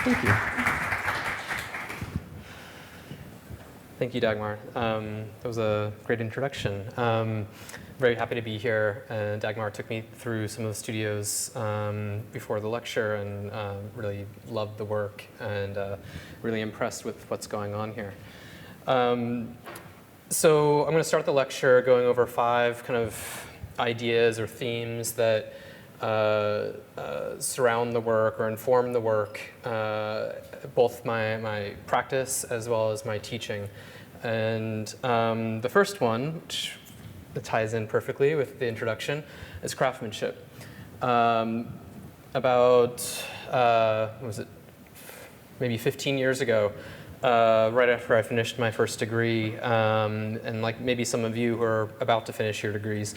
Thank you. Thank you, Dagmar. That was a great introduction. Very happy to be here. Dagmar took me through some of the studios before the lecture and really loved the work and really impressed with what's going on here. So I'm going to start the lecture going over 5 kind of ideas or themes that surround the work or inform the work, both my practice as well as my teaching. And the first one, which ties in perfectly with the introduction, is craftsmanship. About, what was it, maybe 15 years ago, right after I finished my first degree, and like maybe some of you who are about to finish your degrees,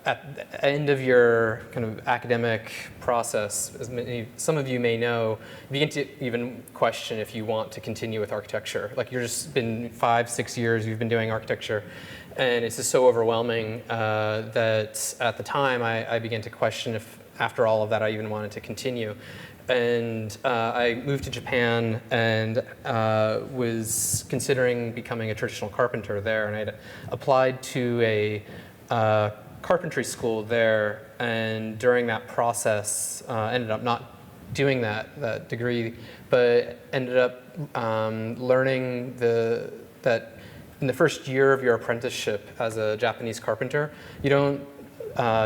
at the end of your kind of academic process, as some of you may know, you begin to even question if you want to continue with architecture. Like you're just been 5, 6 years you've been doing architecture, and it's just so overwhelming that at the time I began to question if after all of that I even wanted to continue. And I moved to Japan and was considering becoming a traditional carpenter there, and I applied to a carpentry school there, and during that process ended up not doing that degree, but ended up learning that in the first year of your apprenticeship as a Japanese carpenter, you don't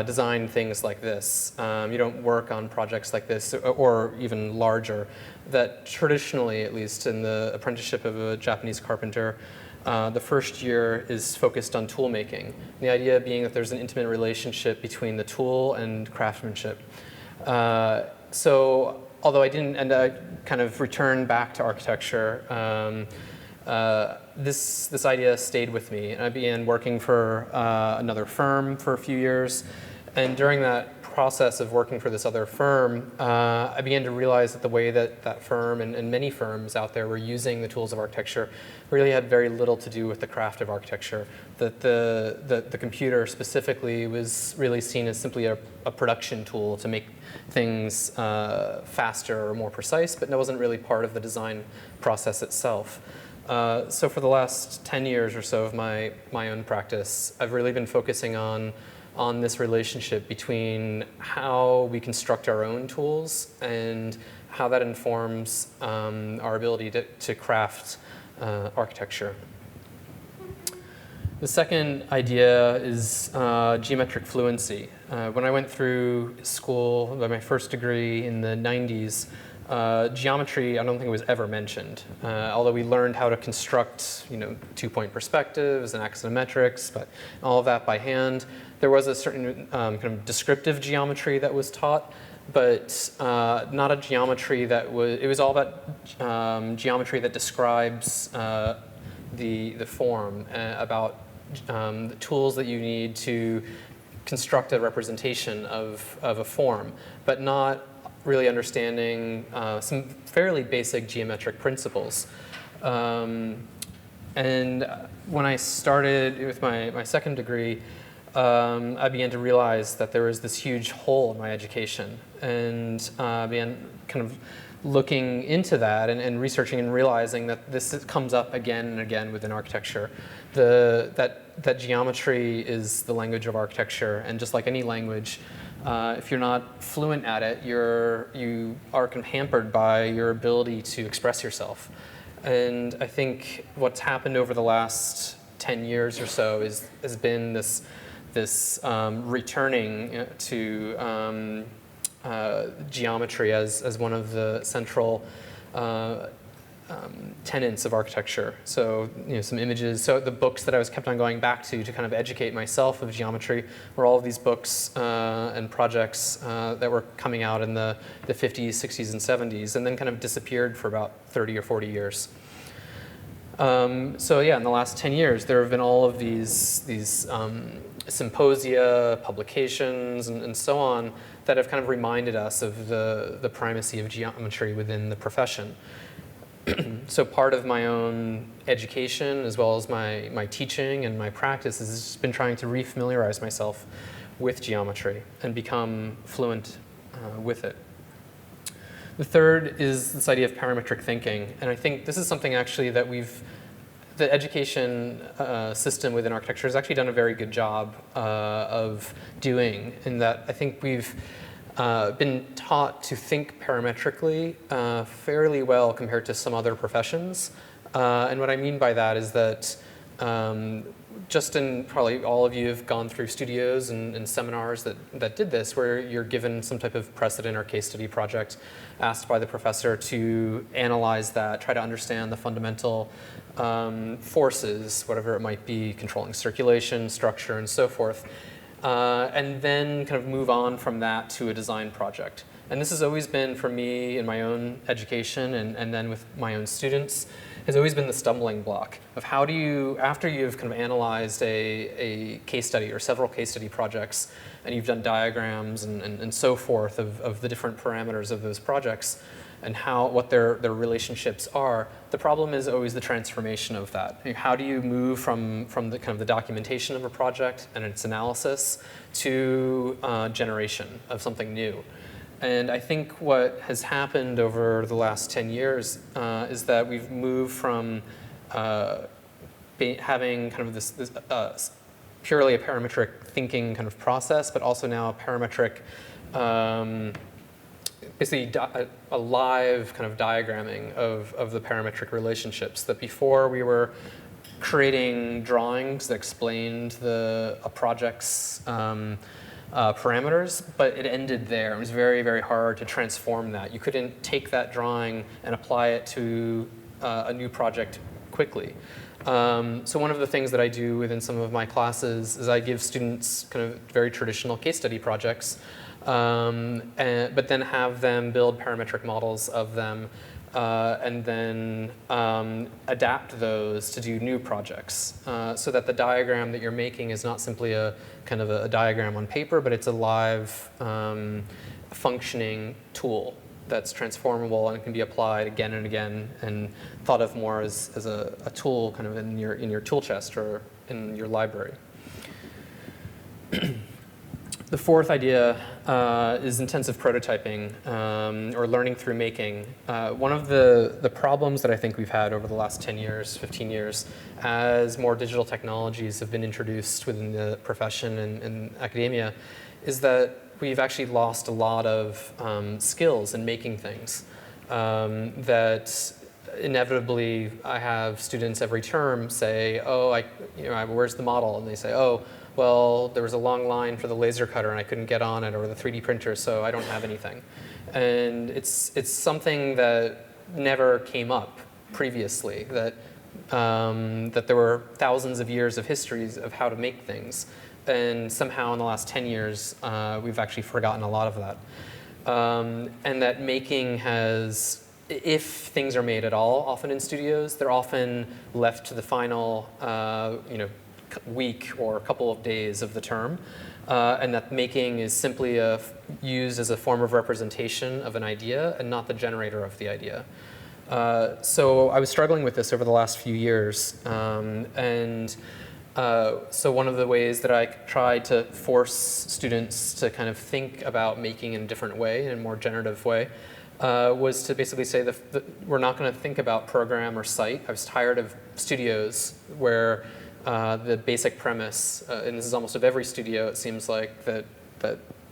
design things like this. You don't work on projects like this or even larger. That traditionally, at least in the apprenticeship of a Japanese carpenter, the first year is focused on tool making. The idea being that there's an intimate relationship between the tool and craftsmanship. So although I didn't, and I kind of returned back to architecture, this idea stayed with me. And I began working for another firm for a few years. And during that process of working for this other firm, I began to realize that the way that that firm and many firms out there were using the tools of architecture really had very little to do with the craft of architecture. That the computer specifically was really seen as simply a production tool to make things faster or more precise, but that wasn't really part of the design process itself. So for the last 10 years or so of my own practice, I've really been focusing on this relationship between how we construct our own tools and how that informs our ability to craft architecture. The second idea is geometric fluency. When I went through school, my first degree in the 90s, geometry, I don't think it was ever mentioned. Although we learned how to construct, two-point perspectives and axonometrics, but all of that by hand. There was a certain kind of descriptive geometry that was taught, but not a geometry that was. It was all about geometry that describes the form, about the tools that you need to construct a representation of a form, but not really understanding some fairly basic geometric principles. And when I started with my second degree, I began to realize that there was this huge hole in my education, and began kind of looking into that and researching and realizing that this comes up again and again within architecture. That geometry is the language of architecture, and just like any language, if you're not fluent at it, you are kind of hampered by your ability to express yourself. And I think what's happened over the last 10 years or so has been this returning to geometry as one of the central tenets of architecture. So, some images. So the books that I was kept on going back to kind of educate myself of geometry were all of these books and projects that were coming out in the 50s, 60s, and 70s, and then kind of disappeared for about 30 or 40 years. So yeah, in the last 10 years, there have been all of these symposia, publications, and so on that have kind of reminded us of the primacy of geometry within the profession. So part of my own education, as well as my teaching and my practice, has just been trying to refamiliarize myself with geometry and become fluent with it. The third is this idea of parametric thinking. And I think this is something actually that the education system within architecture has actually done a very good job of doing, in that I think we've been taught to think parametrically fairly well compared to some other professions. And what I mean by that is that probably all of you have gone through studios and seminars that did this, where you're given some type of precedent or case study project, asked by the professor to analyze that, try to understand the fundamental forces, whatever it might be, controlling circulation, structure, and so forth, and then kind of move on from that to a design project. And this has always been, for me, in my own education and then with my own students, has always been the stumbling block of how do you, after you've kind of analyzed a case study or several case study projects, and you've done diagrams and so forth of the different parameters of those projects and what their relationships are, the problem is always the transformation of that. How do you move from the kind of the documentation of a project and its analysis to generation of something new? And I think what has happened over the last 10 years is that we've moved from having kind of this purely a parametric thinking kind of process, but also now a parametric, basically a live kind of diagramming of the parametric relationships. That before we were creating drawings that explained a project's parameters, but it ended there. It was very, very hard to transform that. You couldn't take that drawing and apply it to a new project quickly. So one of the things that I do within some of my classes is I give students kind of very traditional case study projects, but then have them build parametric models of them, and then adapt those to do new projects, so that the diagram that you're making is not simply a kind of a diagram on paper, but it's a live functioning tool that's transformable and can be applied again and again and thought of more as a tool kind of in your tool chest or in your library. The fourth idea is intensive prototyping, or learning through making. One of the problems that I think we've had over the last 10 years, 15 years, as more digital technologies have been introduced within the profession and academia, is that we've actually lost a lot of skills in making things. That inevitably, I have students every term say, oh, where's the model? And they say, oh, well, there was a long line for the laser cutter and I couldn't get on it, or the 3D printer, so I don't have anything. And it's something that never came up previously, that there were thousands of years of histories of how to make things. And somehow in the last 10 years, we've actually forgotten a lot of that. And that making has, if things are made at all, often in studios, they're often left to the final week or a couple of days of the term, and that making is simply used as a form of representation of an idea and not the generator of the idea. So I was struggling with this over the last few years, so one of the ways that I tried to force students to kind of think about making in a different way, in a more generative way, was to basically say that we're not going to think about program or site. I was tired of studios where the basic premise, and this is almost of every studio, it seems like, that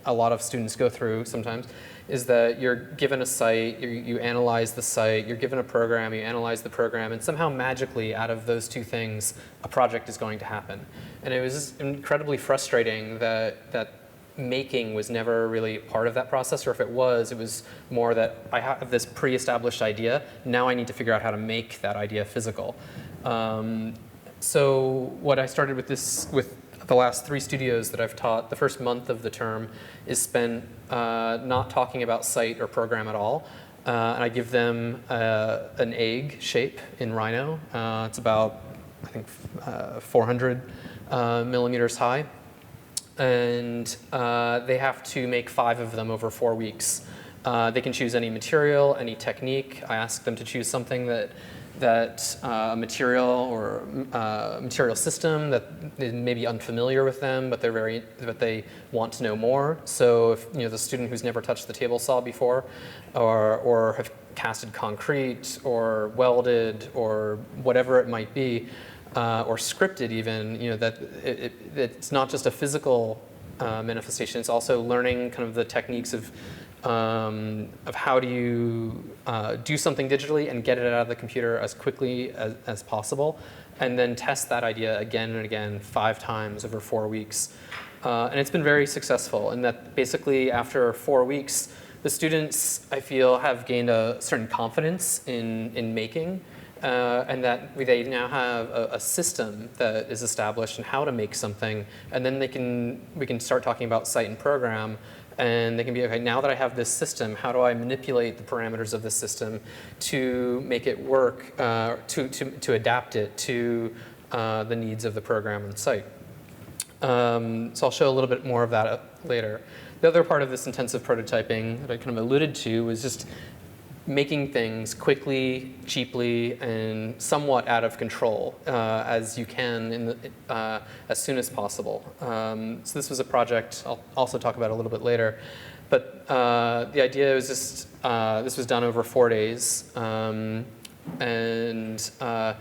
a lot of students go through sometimes, is that you're given a site, you analyze the site, you're given a program, you analyze the program, and somehow magically out of those two things, a project is going to happen. And it was just incredibly frustrating that making was never really part of that process, or if it was more that I have this pre-established idea, now I need to figure out how to make that idea physical. So what I started with the last 3 studios that I've taught, the first month of the term is spent not talking about site or program at all. And I give them an egg shape in Rhino. It's about, I think, 400 millimeters high. And they have to make 5 of them over 4 weeks. They can choose any material, any technique. I ask them to choose something that that a material or material system that is maybe unfamiliar with them, but they want to know more. So if the student who's never touched the table saw before, or have casted concrete or welded or whatever it might be, or scripted even, that it's not just a physical manifestation. It's also learning kind of the techniques of how do you do something digitally and get it out of the computer as quickly as possible, and then test that idea again and again 5 times over 4 weeks. And it's been very successful in that basically after 4 weeks, the students, I feel, have gained a certain confidence in making, and that they now have a system that is established in how to make something, and then we can start talking about cite and program. And they can be, okay, now that I have this system, how do I manipulate the parameters of this system to make it work, to adapt it to the needs of the program and site? So I'll show a little bit more of that later. The other part of this intensive prototyping that I kind of alluded to was just making things quickly, cheaply, and somewhat out of control as you can as soon as possible. So this was a project I'll also talk about a little bit later. But the idea was just, this was done over 4 days. And I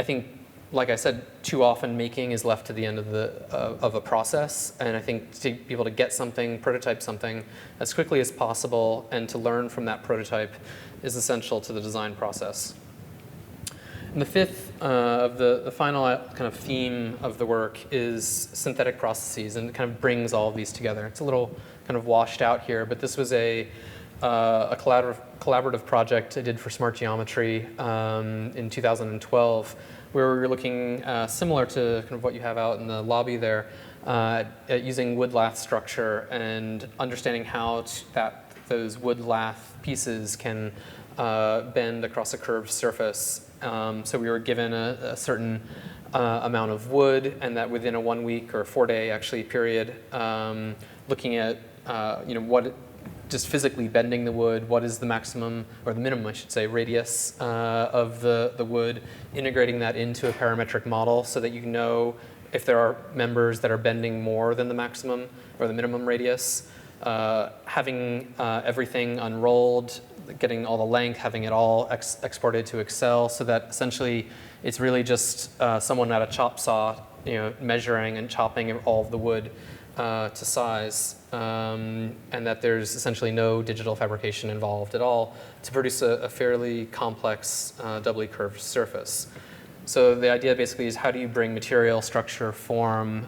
think, like I said, too often making is left to the end of a process. And I think to be able to get something, prototype something as quickly as possible and to learn from that prototype is essential to the design process. And the fifth of the final kind of theme of the work is synthetic processes, and it kind of brings all of these together. It's a little kind of washed out here, but this was a collaborative project I did for Smart Geometry in 2012, where we were looking similar to kind of what you have out in the lobby there, at using wood lath structure and understanding how those wood lath pieces can bend across a curved surface. So we were given a certain amount of wood, and that within a 1 week or 4 day actually period, looking at what just physically bending the wood, what is the maximum, or the minimum I should say, radius of the wood, integrating that into a parametric model so that you know if there are members that are bending more than the maximum or the minimum radius, having everything unrolled, getting all the length, having it all exported to Excel, so that essentially it's really just someone at a chop saw, measuring and chopping all of the wood to size, and that there's essentially no digital fabrication involved at all to produce a fairly complex doubly curved surface. So the idea basically is how do you bring material, structure, form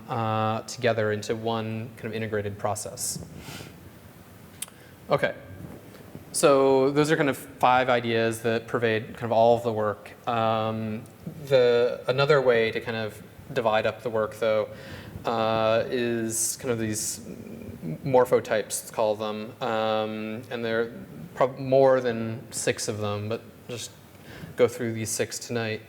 together into one kind of integrated process. Okay, so those are kind of 5 ideas that pervade kind of all of the work. Another way to kind of divide up the work, though, is kind of these Morpho Types, let's call them, and there are probably more than 6 of them, but just go through these 6 tonight.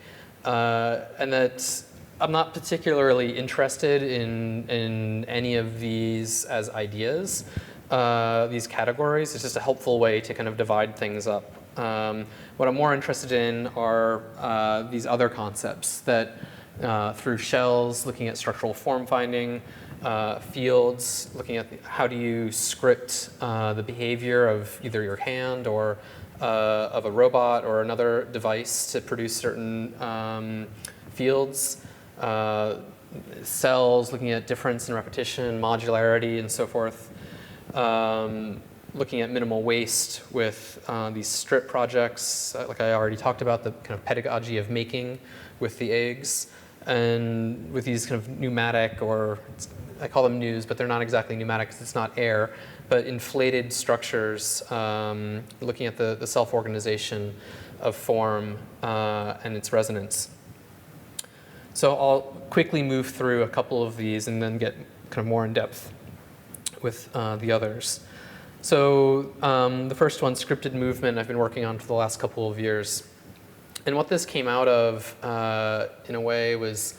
And that I'm not particularly interested in any of these as ideas, these categories. It's just a helpful way to kind of divide things up. What I'm more interested in are these other concepts that through shells, looking at structural form finding, fields, looking at how do you script the behavior of either your hand or of a robot or another device to produce certain fields, cells, looking at difference and repetition, modularity, and so forth. Looking at minimal waste with these strip projects, like I already talked about, the kind of pedagogy of making with the eggs, and with these kind of pneumatic, or I call them news, but they're not exactly pneumatic because it's not air, but inflated structures, looking at the self-organization of form and its resonance. So I'll quickly move through a couple of these and then get kind of more in depth with the others. So the first one, scripted movement, I've been working on for the last couple of years. And what this came out of, in a way, was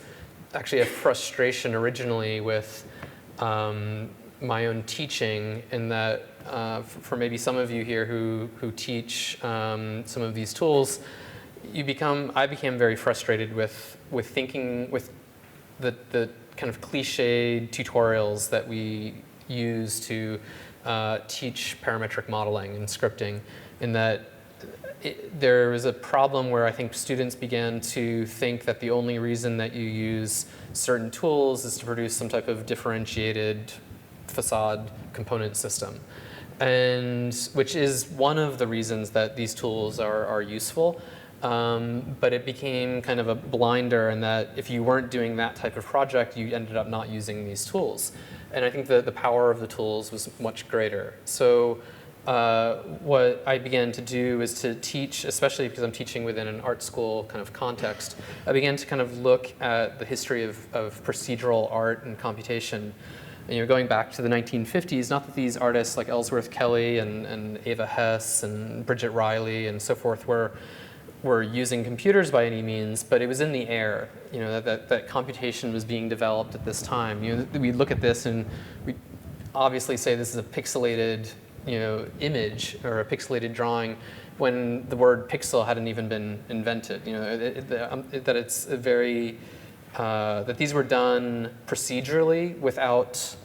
actually a frustration originally with my own teaching, in that for maybe some of you here who teach some of these tools, I became very frustrated with thinking with the kind of cliched tutorials that we use to teach parametric modeling and scripting, in that there was a problem where I think students began to think that the only reason that you use certain tools is to produce some type of differentiated facade component system, and which is one of the reasons that these tools are useful. But it became kind of a blinder in that if you weren't doing that type of project, you ended up not using these tools. And I think the power of the tools was much greater. So what I began to do is to teach, especially because I'm teaching within an art school kind of context, I began to kind of look at the history of procedural art and computation. And, going back to the 1950s, not that these artists like Ellsworth Kelly and Ava Hess and Bridget Riley and so forth were using computers by any means, but it was in the air, that computation was being developed at this time. We look at this and we obviously say this is a pixelated, image or a pixelated drawing, when the word pixel hadn't even been invented. That it's a very that these were done procedurally without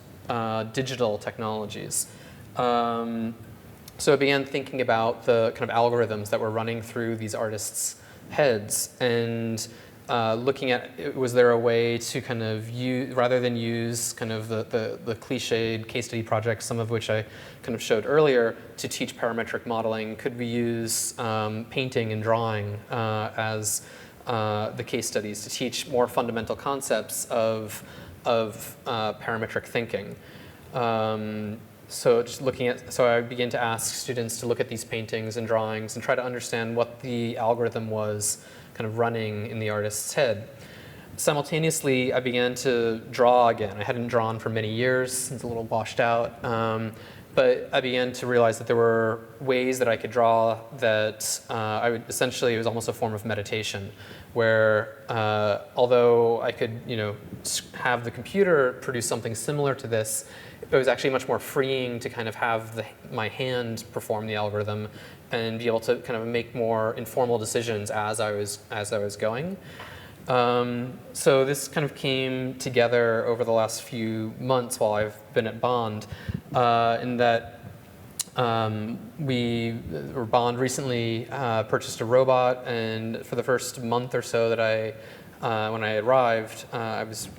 digital technologies. So I began thinking about the kind of algorithms that were running through these artists' heads, and looking at, was there a way to kind of use, rather than use kind of the cliched case study projects, some of which I kind of showed earlier, to teach parametric modeling, could we use painting and drawing as the case studies to teach more fundamental concepts of parametric thinking? So I began to ask students to look at these paintings and drawings and try to understand what the algorithm was kind of running in the artist's head. Simultaneously, I began to draw again. I hadn't drawn for many years, it's a little washed out, but I began to realize that there were ways that I could draw that essentially, it was almost a form of meditation, where although I could have the computer produce something similar to this, it was actually much more freeing to kind of have my hand perform the algorithm and be able to kind of make more informal decisions as I was going. So this kind of came together over the last few months while I've been at Bond, in that Bond recently purchased a robot, and for the first month or so that when I arrived, I was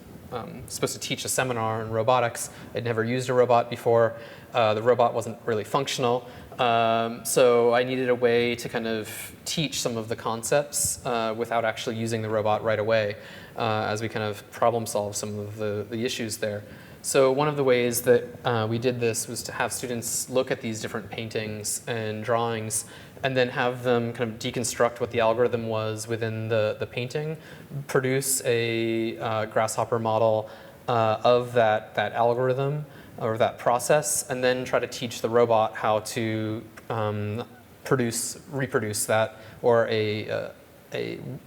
supposed to teach a seminar on robotics. I'd never used a robot before. The robot wasn't really functional. So I needed a way to kind of teach some of the concepts without actually using the robot right away, as we kind of problem solve some of the issues there. So one of the ways that we did this was to have students look at these different paintings and drawings and then have them kind of deconstruct what the algorithm was within the painting, produce a grasshopper model of that algorithm or that process, and then try to teach the robot how to reproduce that, or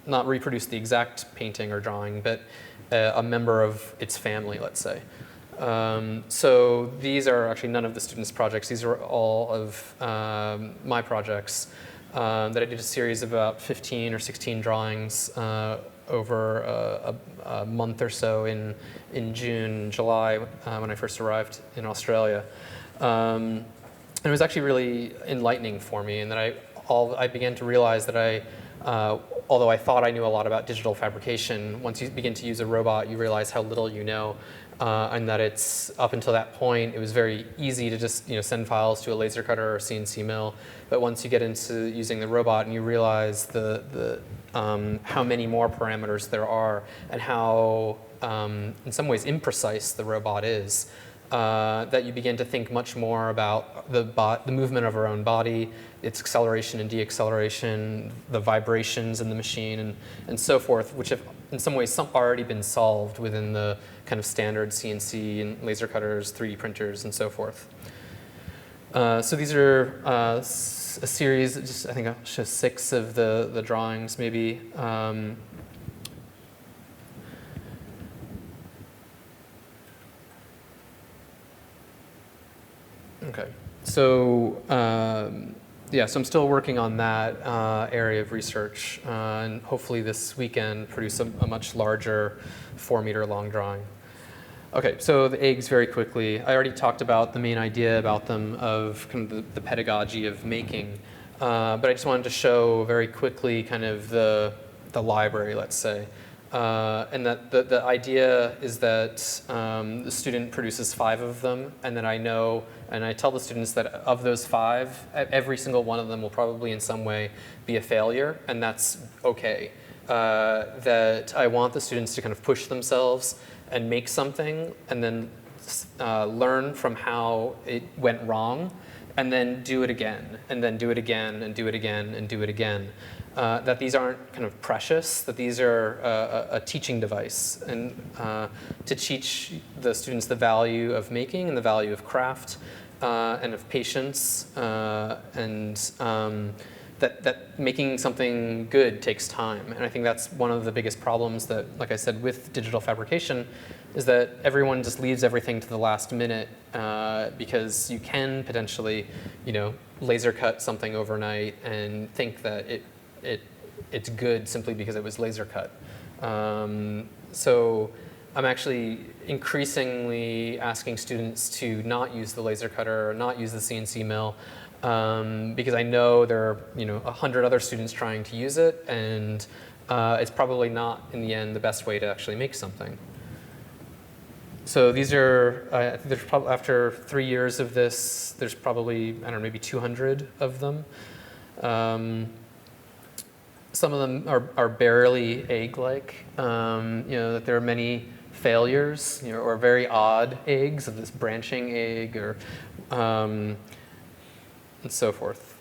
not reproduce the exact painting or drawing, but a member of its family, let's say. So these are actually none of the students' projects. These are all of my projects that I did a series of about 15 or 16 drawings over a month or so in June, July, when I first arrived in Australia. And it was actually really enlightening for me, in that I began to realize that although I thought I knew a lot about digital fabrication, once you begin to use a robot, you realize how little you know. And that it's, up until that point, it was very easy to just send files to a laser cutter or CNC mill. But once you get into using the robot and you realize how many more parameters there are, and how, in some ways, imprecise the robot is, that you begin to think much more about the movement of our own body, its acceleration and deacceleration, the vibrations in the machine, and so forth, which have in some ways already been solved within the kind of standard CNC and laser cutters, 3D printers, and so forth. So these are a series, I think I'll show 6 of the drawings maybe. Okay, so yeah, so I'm still working on that area of research, and hopefully this weekend produce a much larger 4-meter long drawing. Okay, so the eggs very quickly. I already talked about the main idea about them of kind of the pedagogy of making, but I just wanted to show very quickly kind of the library, let's say. And that the idea is that the student produces 5 of them, and then I know, and I tell the students that of those 5, every single one of them will probably in some way be a failure, and that's okay. That I want the students to kind of push themselves and make something, and then learn from how it went wrong, and then do it again, and then do it again, and do it again, and do it again. That these aren't kind of precious, that these are a teaching device, and to teach the students the value of making and the value of craft and of patience, and that making something good takes time. And I think that's one of the biggest problems that, like I said, with digital fabrication, is that everyone just leaves everything to the last minute because you can potentially, laser cut something overnight and think that it's good simply because it was laser cut. So I'm actually increasingly asking students to not use the laser cutter or not use the CNC mill, because I know there are 100 other students trying to use it, and it's probably not in the end the best way to actually make something. So these are, there's probably, after 3 years of this, there's probably, I don't know, maybe 200 of them. Some of them are barely egg-like, that there are many failures, or very odd eggs of this branching egg, or and so forth.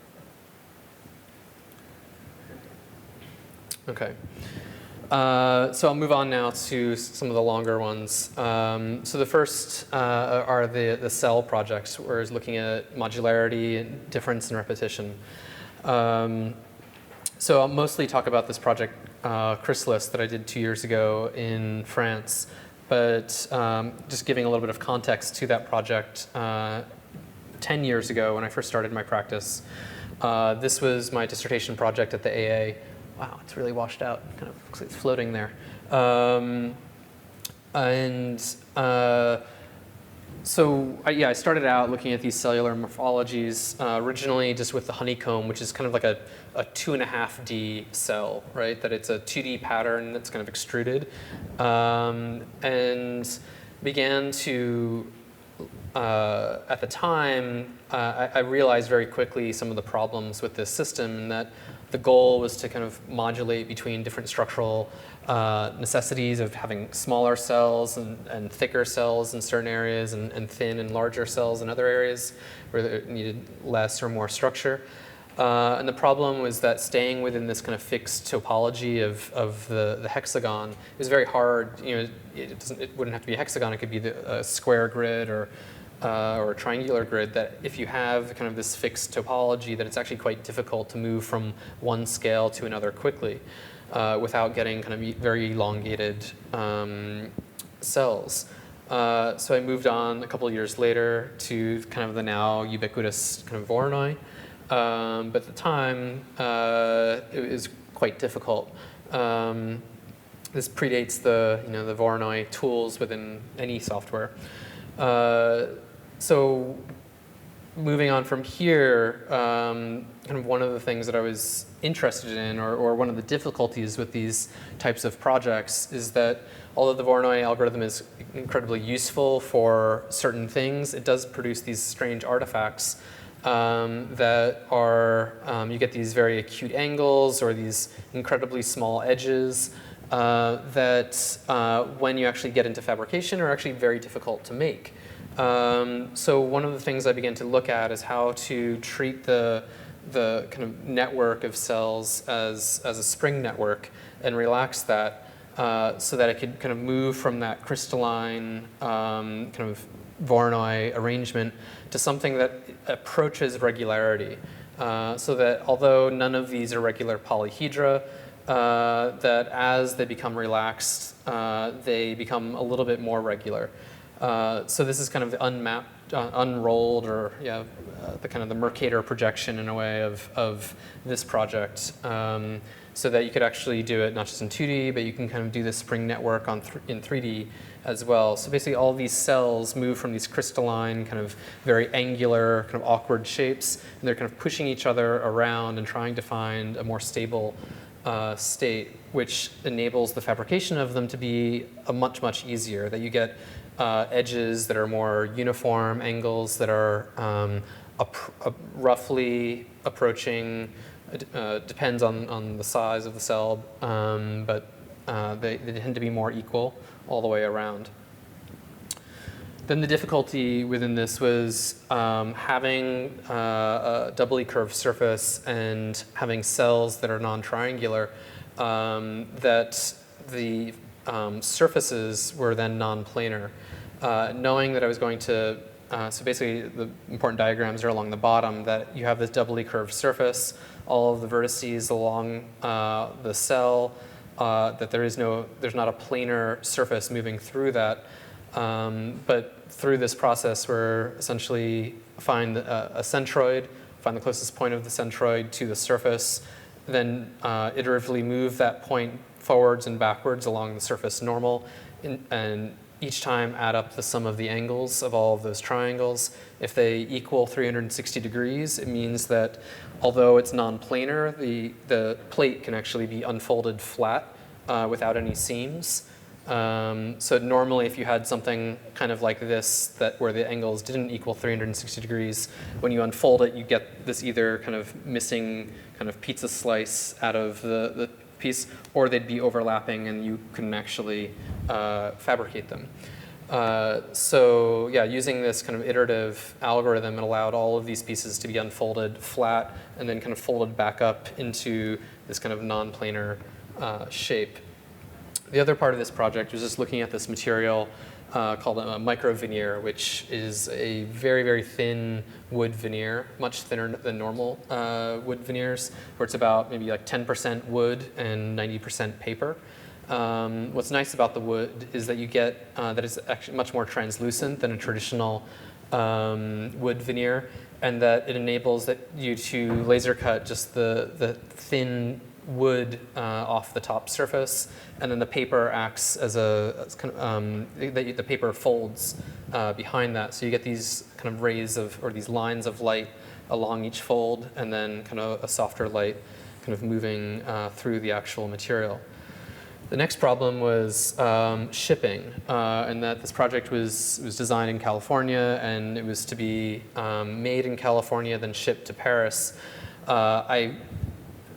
Okay. So I'll move on now to some of the longer ones. So the first are the cell projects, where it's looking at modularity, difference, and repetition. So I'll mostly talk about this project, Crystalis, that I did 2 years ago in France. But just giving a little bit of context to that project, 10 years ago when I first started my practice, this was my dissertation project at the AA. Wow, it's really washed out. Kind of looks like it's floating there. So I started out looking at these cellular morphologies, originally just with the honeycomb, which is kind of like a 2.5D cell, right? That it's a 2D pattern that's kind of extruded, and began to, at the time, I realized very quickly some of the problems with this system, and that the goal was to kind of modulate between different structural necessities of having smaller cells and thicker cells in certain areas, and thin and larger cells in other areas where it needed less or more structure. And the problem was that staying within this kind of fixed topology of the hexagon is very hard. It wouldn't have to be a hexagon. It could be a square grid or a triangular grid, that if you have kind of this fixed topology, that it's actually quite difficult to move from one scale to another quickly without getting kind of very elongated cells. So I moved on a couple of years later to kind of the now ubiquitous kind of Voronoi. But at the time, it was quite difficult. This predates the the Voronoi tools within any software. So moving on from here, kind of one of the things that I was interested in, or one of the difficulties with these types of projects, is that although the Voronoi algorithm is incredibly useful for certain things, it does produce these strange artifacts that are, you get these very acute angles or these incredibly small edges that when you actually get into fabrication are actually very difficult to make. So one of the things I began to look at is how to treat the kind of network of cells as a spring network and relax that so that it could kind of move from that crystalline kind of Voronoi arrangement to something that approaches regularity. So that although none of these are regular polyhedra, that as they become relaxed, they become a little bit more regular. So this is kind of the unmapped, unrolled, or the kind of the Mercator projection in a way of this project, so that you could actually do it not just in 2D, but you can kind of do the spring network in 3D as well. So basically all these cells move from these crystalline, kind of very angular, kind of awkward shapes, and they're kind of pushing each other around and trying to find a more stable state, which enables the fabrication of them to be much, much easier, that you get edges that are more uniform, angles that are roughly approaching, depends on the size of the cell, but they tend to be more equal all the way around. Then the difficulty within this was having a doubly curved surface and having cells that are non-triangular, that the surfaces were then non-planar. Knowing that I was going to, so basically the important diagrams are along the bottom, that you have this doubly curved surface, all of the vertices along the cell, that there's not a planar surface moving through that. But through this process, we're essentially find a centroid, find the closest point of the centroid to the surface, then iteratively move that point forwards and backwards along the surface normal, and each time add up the sum of the angles of all of those triangles. If they equal 360 degrees, it means that although it's non-planar, the plate can actually be unfolded flat without any seams. So normally if you had something kind of like this, where the angles didn't equal 360 degrees, when you unfold it, you get this either kind of missing kind of pizza slice out of the piece, or they'd be overlapping and you couldn't actually fabricate them. So yeah, using this kind of iterative algorithm, it allowed all of these pieces to be unfolded flat and then kind of folded back up into this kind of non-planar shape. The other part of this project was just looking at this material called a micro veneer, which is a very, very thin wood veneer, much thinner than normal wood veneers, where it's about maybe like 10% wood and 90% paper. What's nice about the wood is that you get that it's actually much more translucent than a traditional wood veneer, and that it enables you to laser cut just the thin wood off the top surface, and then the paper acts as the paper folds behind that, so you get these kind of rays or these lines of light along each fold, and then kind of a softer light kind of moving through the actual material. The next problem was shipping, and that this project was designed in California, and it was to be made in California, then shipped to Paris. I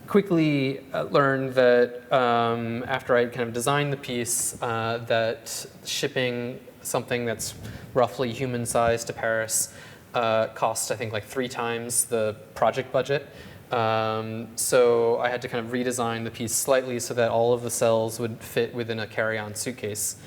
quickly learned that after I kind of designed the piece, that shipping something that's roughly human size to Paris cost, I think, like 3 times the project budget. So I had to kind of redesign the piece slightly so that all of the cells would fit within a carry-on suitcase,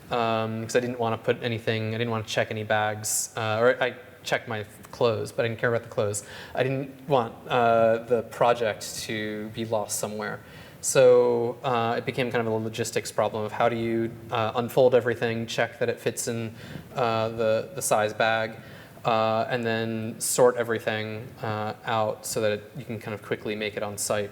because I didn't want to put anything, I didn't want to check any bags, or I checked my clothes, but I didn't care about the clothes. I didn't want the project to be lost somewhere. So it became kind of a logistics problem of how do you unfold everything, check that it fits in the size bag, and then sort everything out so that you can kind of quickly make it on site.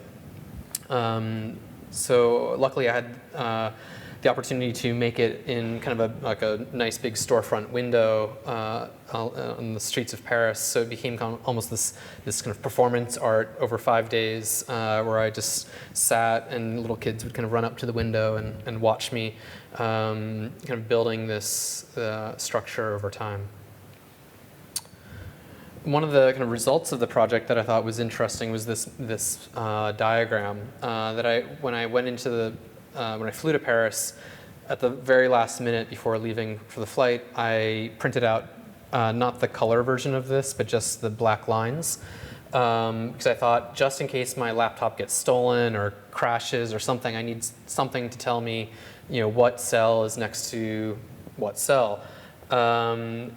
So luckily I had the opportunity to make it in kind of a nice big storefront window on the streets of Paris. So it became almost this kind of performance art over 5 days, where I just sat and little kids would kind of run up to the window and watch me kind of building this structure over time. One of the kind of results of the project that I thought was interesting was this diagram that when I flew to Paris, at the very last minute before leaving for the flight, I printed out not the color version of this, but just the black lines, because I thought, just in case my laptop gets stolen or crashes or something, I need something to tell me, what cell is next to what cell.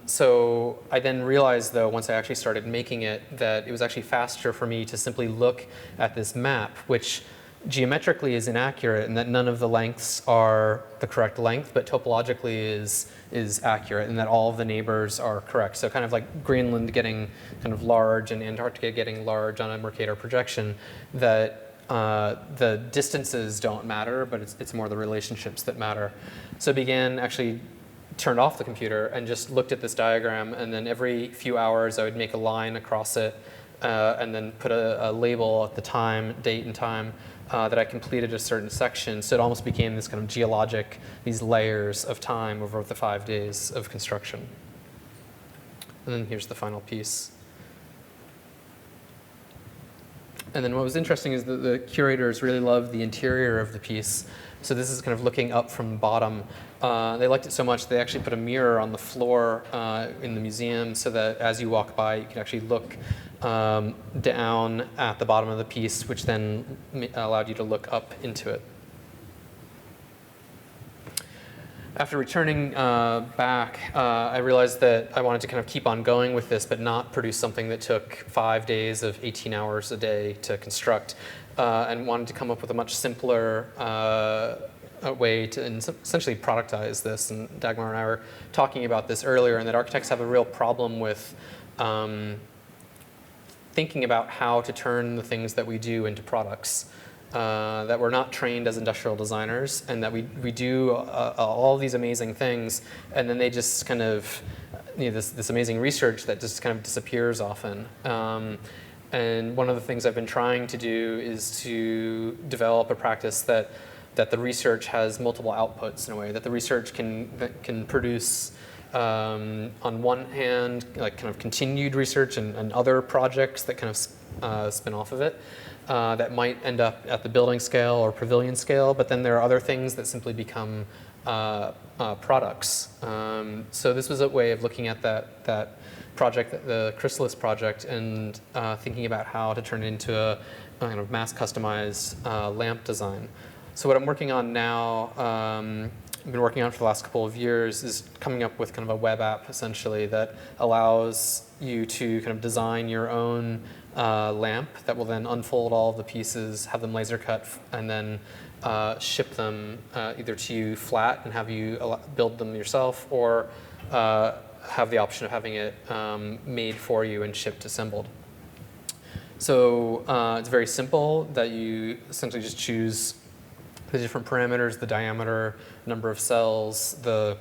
So I then realized, though, once I actually started making it, that it was actually faster for me to simply look at this map, which geometrically is inaccurate and that none of the lengths are the correct length, but topologically is accurate and that all of the neighbors are correct. So kind of like Greenland getting kind of large and Antarctica getting large on a Mercator projection, that the distances don't matter, but it's more the relationships that matter. So actually turned off the computer and just looked at this diagram, and then every few hours I would make a line across it and then put a label at the time, date and time, that I completed a certain section. So it almost became this kind of geologic, these layers of time over the 5 days of construction. And then here's the final piece. And then what was interesting is that the curators really loved the interior of the piece. So this is kind of looking up from the bottom. They liked it so much they actually put a mirror on the floor in the museum so that as you walk by, you can actually look down at the bottom of the piece, which then allowed you to look up into it. After returning back, I realized that I wanted to kind of keep on going with this, but not produce something that took 5 days of 18 hours a day to construct, and wanted to come up with a much simpler way to essentially productize this. And Dagmar and I were talking about this earlier, and that architects have a real problem with thinking about how to turn the things that we do into products. That we're not trained as industrial designers, and that we do all these amazing things, and then they just kind of, this amazing research that just kind of disappears often. And one of the things I've been trying to do is to develop a practice that the research has multiple outputs in a way, that the research can produce on one hand, like kind of continued research and other projects that kind of spin off of it. That might end up at the building scale or pavilion scale, but then there are other things that simply become products. So this was a way of looking at that project, the Crystalis project, and thinking about how to turn it into a kind of mass customized lamp design. So what I'm working on now, I've been working on for the last couple of years, is coming up with kind of a web app essentially that allows you to kind of design your own lamp that will then unfold all of the pieces, have them laser cut, and then ship them either to you flat and have you build them yourself, or have the option of having it made for you and shipped assembled. So it's very simple, that you essentially just choose the different parameters, the diameter, number of cells, the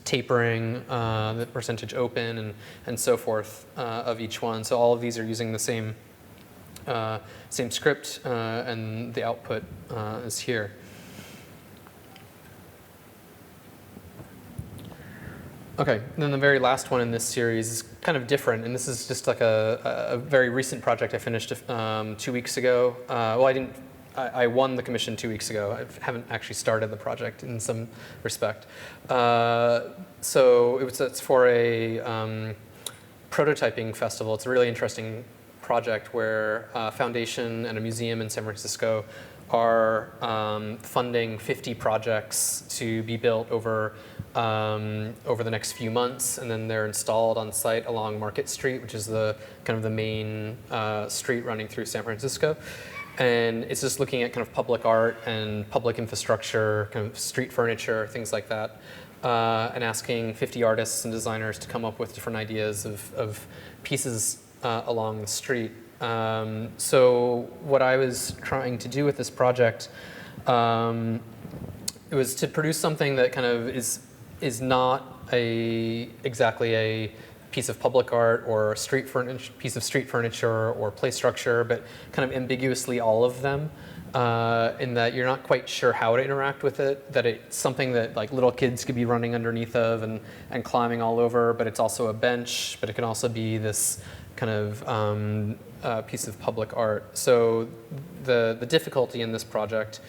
tapering, the percentage open, and so forth of each one. So all of these are using the same script, and the output is here. Okay, and then the very last one in this series is kind of different, and this is just like a very recent project I finished 2 weeks ago. Well, I won the commission 2 weeks ago. I haven't actually started the project in some respect. So it's for a prototyping festival. It's a really interesting project where a foundation and a museum in San Francisco are funding 50 projects to be built over the next few months, and then they're installed on site along Market Street, which is the kind of the main street running through San Francisco. And it's just looking at kind of public art and public infrastructure, kind of street furniture, things like that, and asking 50 artists and designers to come up with different ideas of pieces along the street. So what I was trying to do with this project, it was to produce something that kind of is not exactly a piece of public art or piece of street furniture or play structure, but kind of ambiguously all of them, in that you're not quite sure how to interact with it, that it's something that like little kids could be running underneath of and climbing all over, but it's also a bench, but it can also be this kind of piece of public art. So the difficulty in this project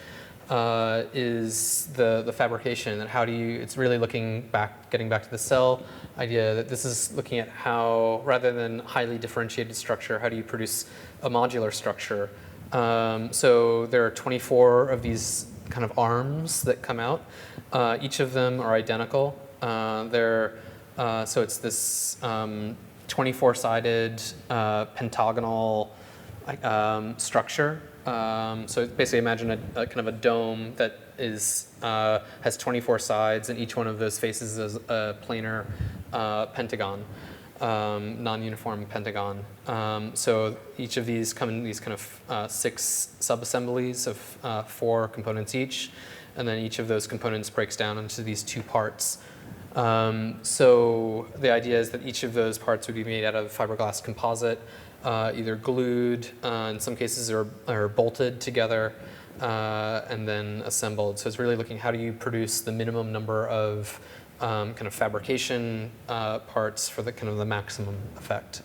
is the fabrication, and it's really getting back to the cell idea, that this is looking at how, rather than highly differentiated structure, how do you produce a modular structure? So there are 24 of these kind of arms that come out. Each of them are identical. So it's this 24-sided pentagonal structure. So basically imagine a kind of a dome that has 24 sides, and each one of those faces is a planar pentagon, non-uniform pentagon. So each of these come in these kind of 6 sub-assemblies of 4 components each, and then each of those components breaks down into these 2 parts. So the idea is that each of those parts would be made out of fiberglass composite, either glued, in some cases, or bolted together, and then assembled. So it's really looking how do you produce the minimum number of kind of fabrication parts for the kind of the maximum effect.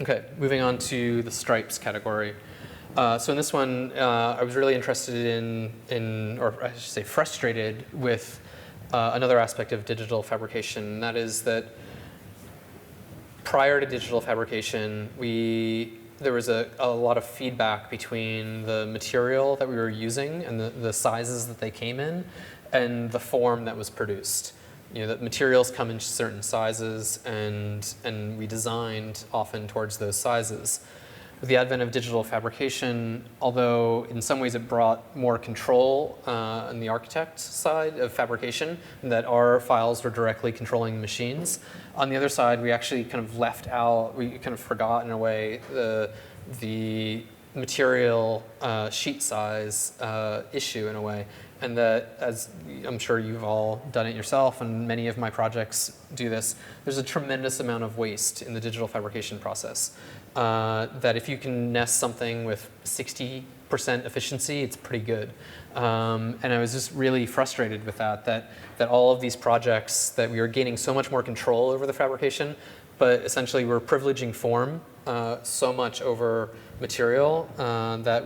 Okay, moving on to the stripes category. So in this one, I was really interested or I should say frustrated with another aspect of digital fabrication, and that is that prior to digital fabrication, there was a lot of feedback between the material that we were using and the sizes that they came in and the form that was produced. You know, that materials come in certain sizes, and we designed often towards those sizes. With the advent of digital fabrication, although in some ways it brought more control on the architect side of fabrication, in that our files were directly controlling the machines, on the other side, we actually kind of left out, we kind of forgot in a way the material sheet size issue in a way. And that, as I'm sure you've all done it yourself, and many of my projects do this, there's a tremendous amount of waste in the digital fabrication process. That if you can nest something with 60% efficiency, it's pretty good. And I was just really frustrated with that all of these projects, that we were gaining so much more control over the fabrication, but essentially we're privileging form so much over material that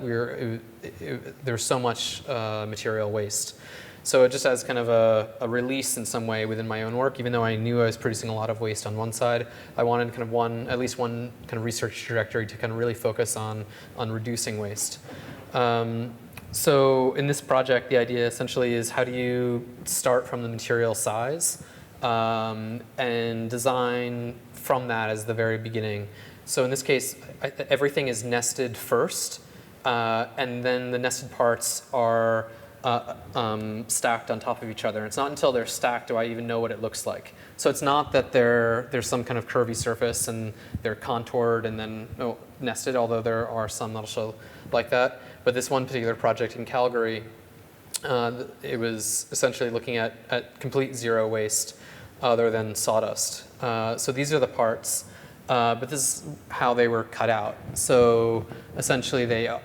there's so much material waste. So just as kind of a release in some way within my own work, even though I knew I was producing a lot of waste on one side, I wanted kind of at least one kind of research trajectory to kind of really focus on reducing waste. So in this project, the idea essentially is how do you start from the material size and design from that as the very beginning. So in this case, everything is nested first, and then the nested parts are stacked on top of each other. And it's not until they're stacked do I even know what it looks like. So it's not that there's some kind of curvy surface and they're contoured and then nested, although there are some that'll show like that. But this one particular project in Calgary, it was essentially looking at complete zero waste other than sawdust. So these are the parts, but this is how they were cut out. So essentially the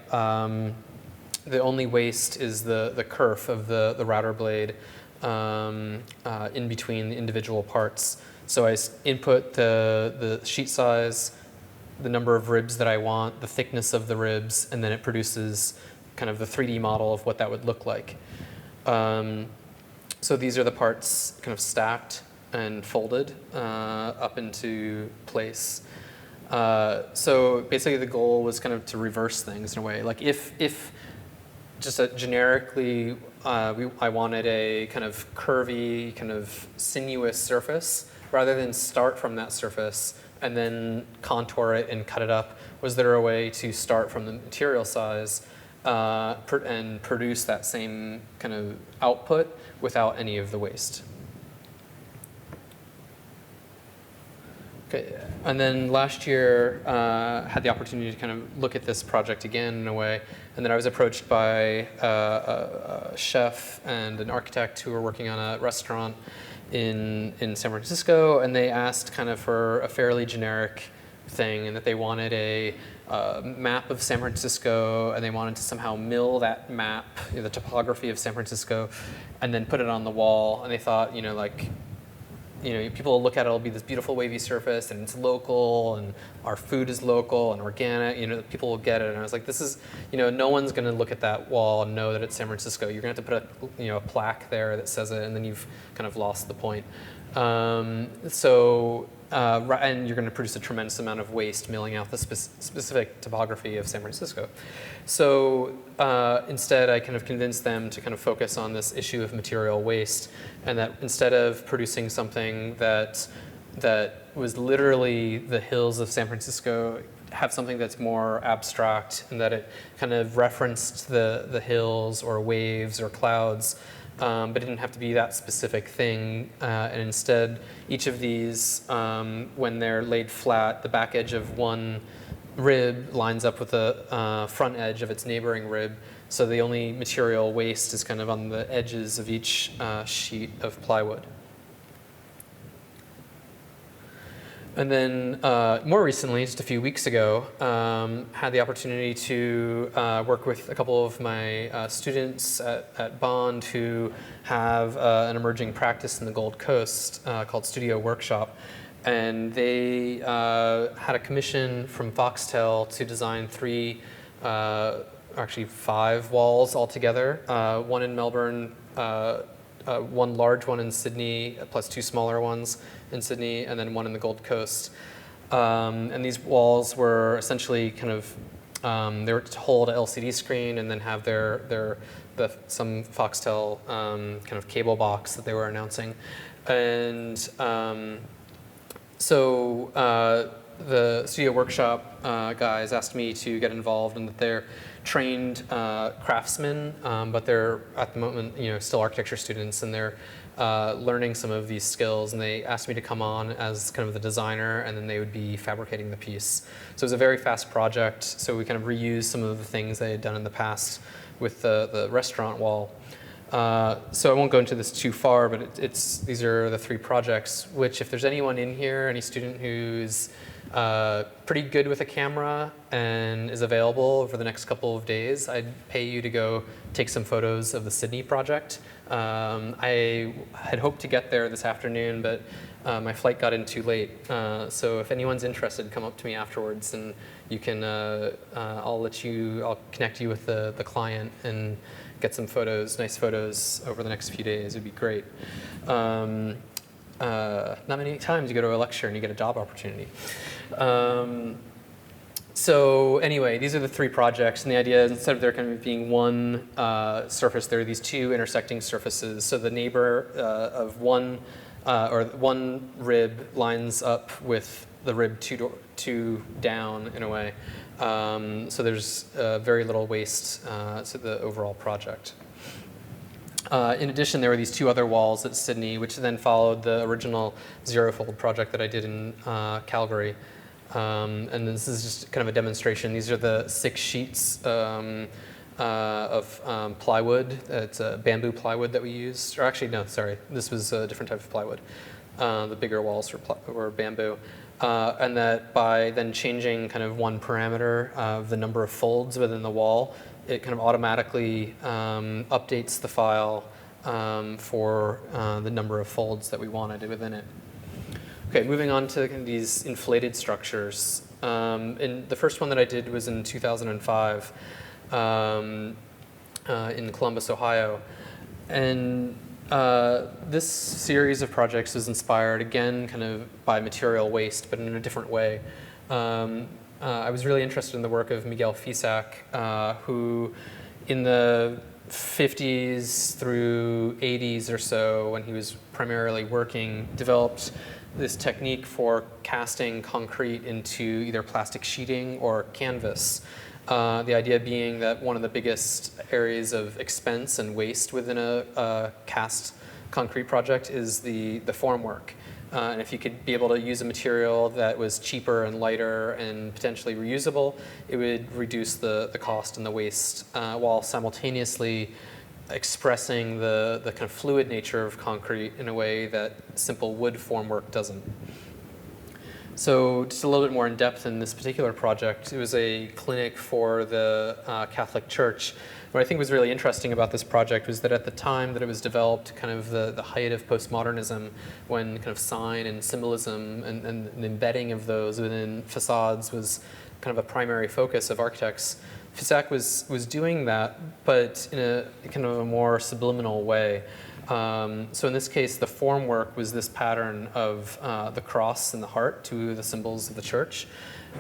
only waste is the kerf of the router blade in between the individual parts. So I input the sheet size, the number of ribs that I want, the thickness of the ribs, and then it produces kind of the 3D model of what that would look like. So these are the parts kind of stacked and folded up into place. So basically the goal was kind of to reverse things in a way. Like if just generically, I wanted a kind of curvy, kind of sinuous surface, rather than start from that surface and then contour it and cut it up. Was there a way to start from the material size and produce that same kind of output without any of the waste? Okay, and then last year, had the opportunity to kind of look at this project again in a way, and then I was approached by a chef and an architect who were working on a restaurant in San Francisco, and they asked kind of for a fairly generic thing, and that they wanted a map of San Francisco, and they wanted to somehow mill that map, the topography of San Francisco, and then put it on the wall, and they thought, people will look at it, it'll be this beautiful wavy surface, and it's local, and our food is local and organic, people will get it. And I was like, this is, no one's gonna look at that wall and know that it's San Francisco. You're gonna have to put a plaque there that says it, and then you've kind of lost the point. And you're going to produce a tremendous amount of waste milling out the specific topography of San Francisco. So instead, I kind of convinced them to kind of focus on this issue of material waste, and that instead of producing something that was literally the hills of San Francisco have something that's more abstract, and that it kind of referenced the hills or waves or clouds, but it didn't have to be that specific thing. And instead, each of these, when they're laid flat, the back edge of one rib lines up with the front edge of its neighboring rib. So the only material waste is kind of on the edges of each sheet of plywood. And then more recently, just a few weeks ago, had the opportunity to work with a couple of my students at Bond who have an emerging practice in the Gold Coast called Studio Workshop. And they had a commission from Foxtel to design actually 5 walls altogether, one in Melbourne, one large one in Sydney, plus 2 smaller ones in Sydney, and then one in the Gold Coast. And these walls were essentially kind of, they were to hold an LCD screen and then have some Foxtel kind of cable box that they were announcing. And so the Studio Workshop guys asked me to get involved, and that they're trained craftsmen, but they're at the moment, still architecture students, and they're learning some of these skills. And they asked me to come on as kind of the designer, and then they would be fabricating the piece. So it was a very fast project. So we kind of reused some of the things they had done in the past with the restaurant wall. So I won't go into this too far, but these are the 3 projects, which if there's anyone in here, any student who's pretty good with a camera and is available over the next couple of days, I'd pay you to go take some photos of the Sydney project. I had hoped to get there this afternoon, but my flight got in too late. So if anyone's interested, come up to me afterwards, and you can. I'll connect you with the client and get some photos, nice photos, over the next few days. It'd be great. Not many times you go to a lecture and you get a job opportunity. So anyway, these are the 3 projects, and the idea is, instead of there kind of being one surface, there are these 2 intersecting surfaces. So the neighbor of one rib lines up with the rib 2 down, in a way. So there's very little waste to the overall project. In addition, there were these 2 other walls at Sydney, which then followed the original Zero-Fold project that I did in Calgary. And this is just kind of a demonstration. These are the 6 sheets of plywood. It's bamboo plywood that we used. Or actually, no, sorry. This was a different type of plywood. The bigger walls were bamboo. And that by then changing kind of one parameter of the number of folds within the wall, it kind of automatically updates the file for the number of folds that we wanted within it. Okay, moving on to these inflated structures. And the first one that I did was in 2005 in Columbus, Ohio. And this series of projects was inspired, again, kind of by material waste, but in a different way. I was really interested in the work of Miguel Fisac, who in the 50s through 80s or so, when he was primarily working, developed this technique for casting concrete into either plastic sheeting or canvas. The idea being that one of the biggest areas of expense and waste within a cast concrete project is the formwork. And if you could be able to use a material that was cheaper and lighter and potentially reusable, it would reduce the cost and the waste, while simultaneously expressing the kind of fluid nature of concrete in a way that simple wood formwork doesn't. So just a little bit more in depth in this particular project, it was a clinic for the Catholic Church. What I think was really interesting about this project was that at the time that it was developed, kind of the height of postmodernism, when kind of sign and symbolism and the embedding of those within facades was kind of a primary focus of architects, Fisac was doing that, but in a kind of a more subliminal way. So in this case, the formwork was this pattern of the cross and the heart, 2 of the symbols of the church.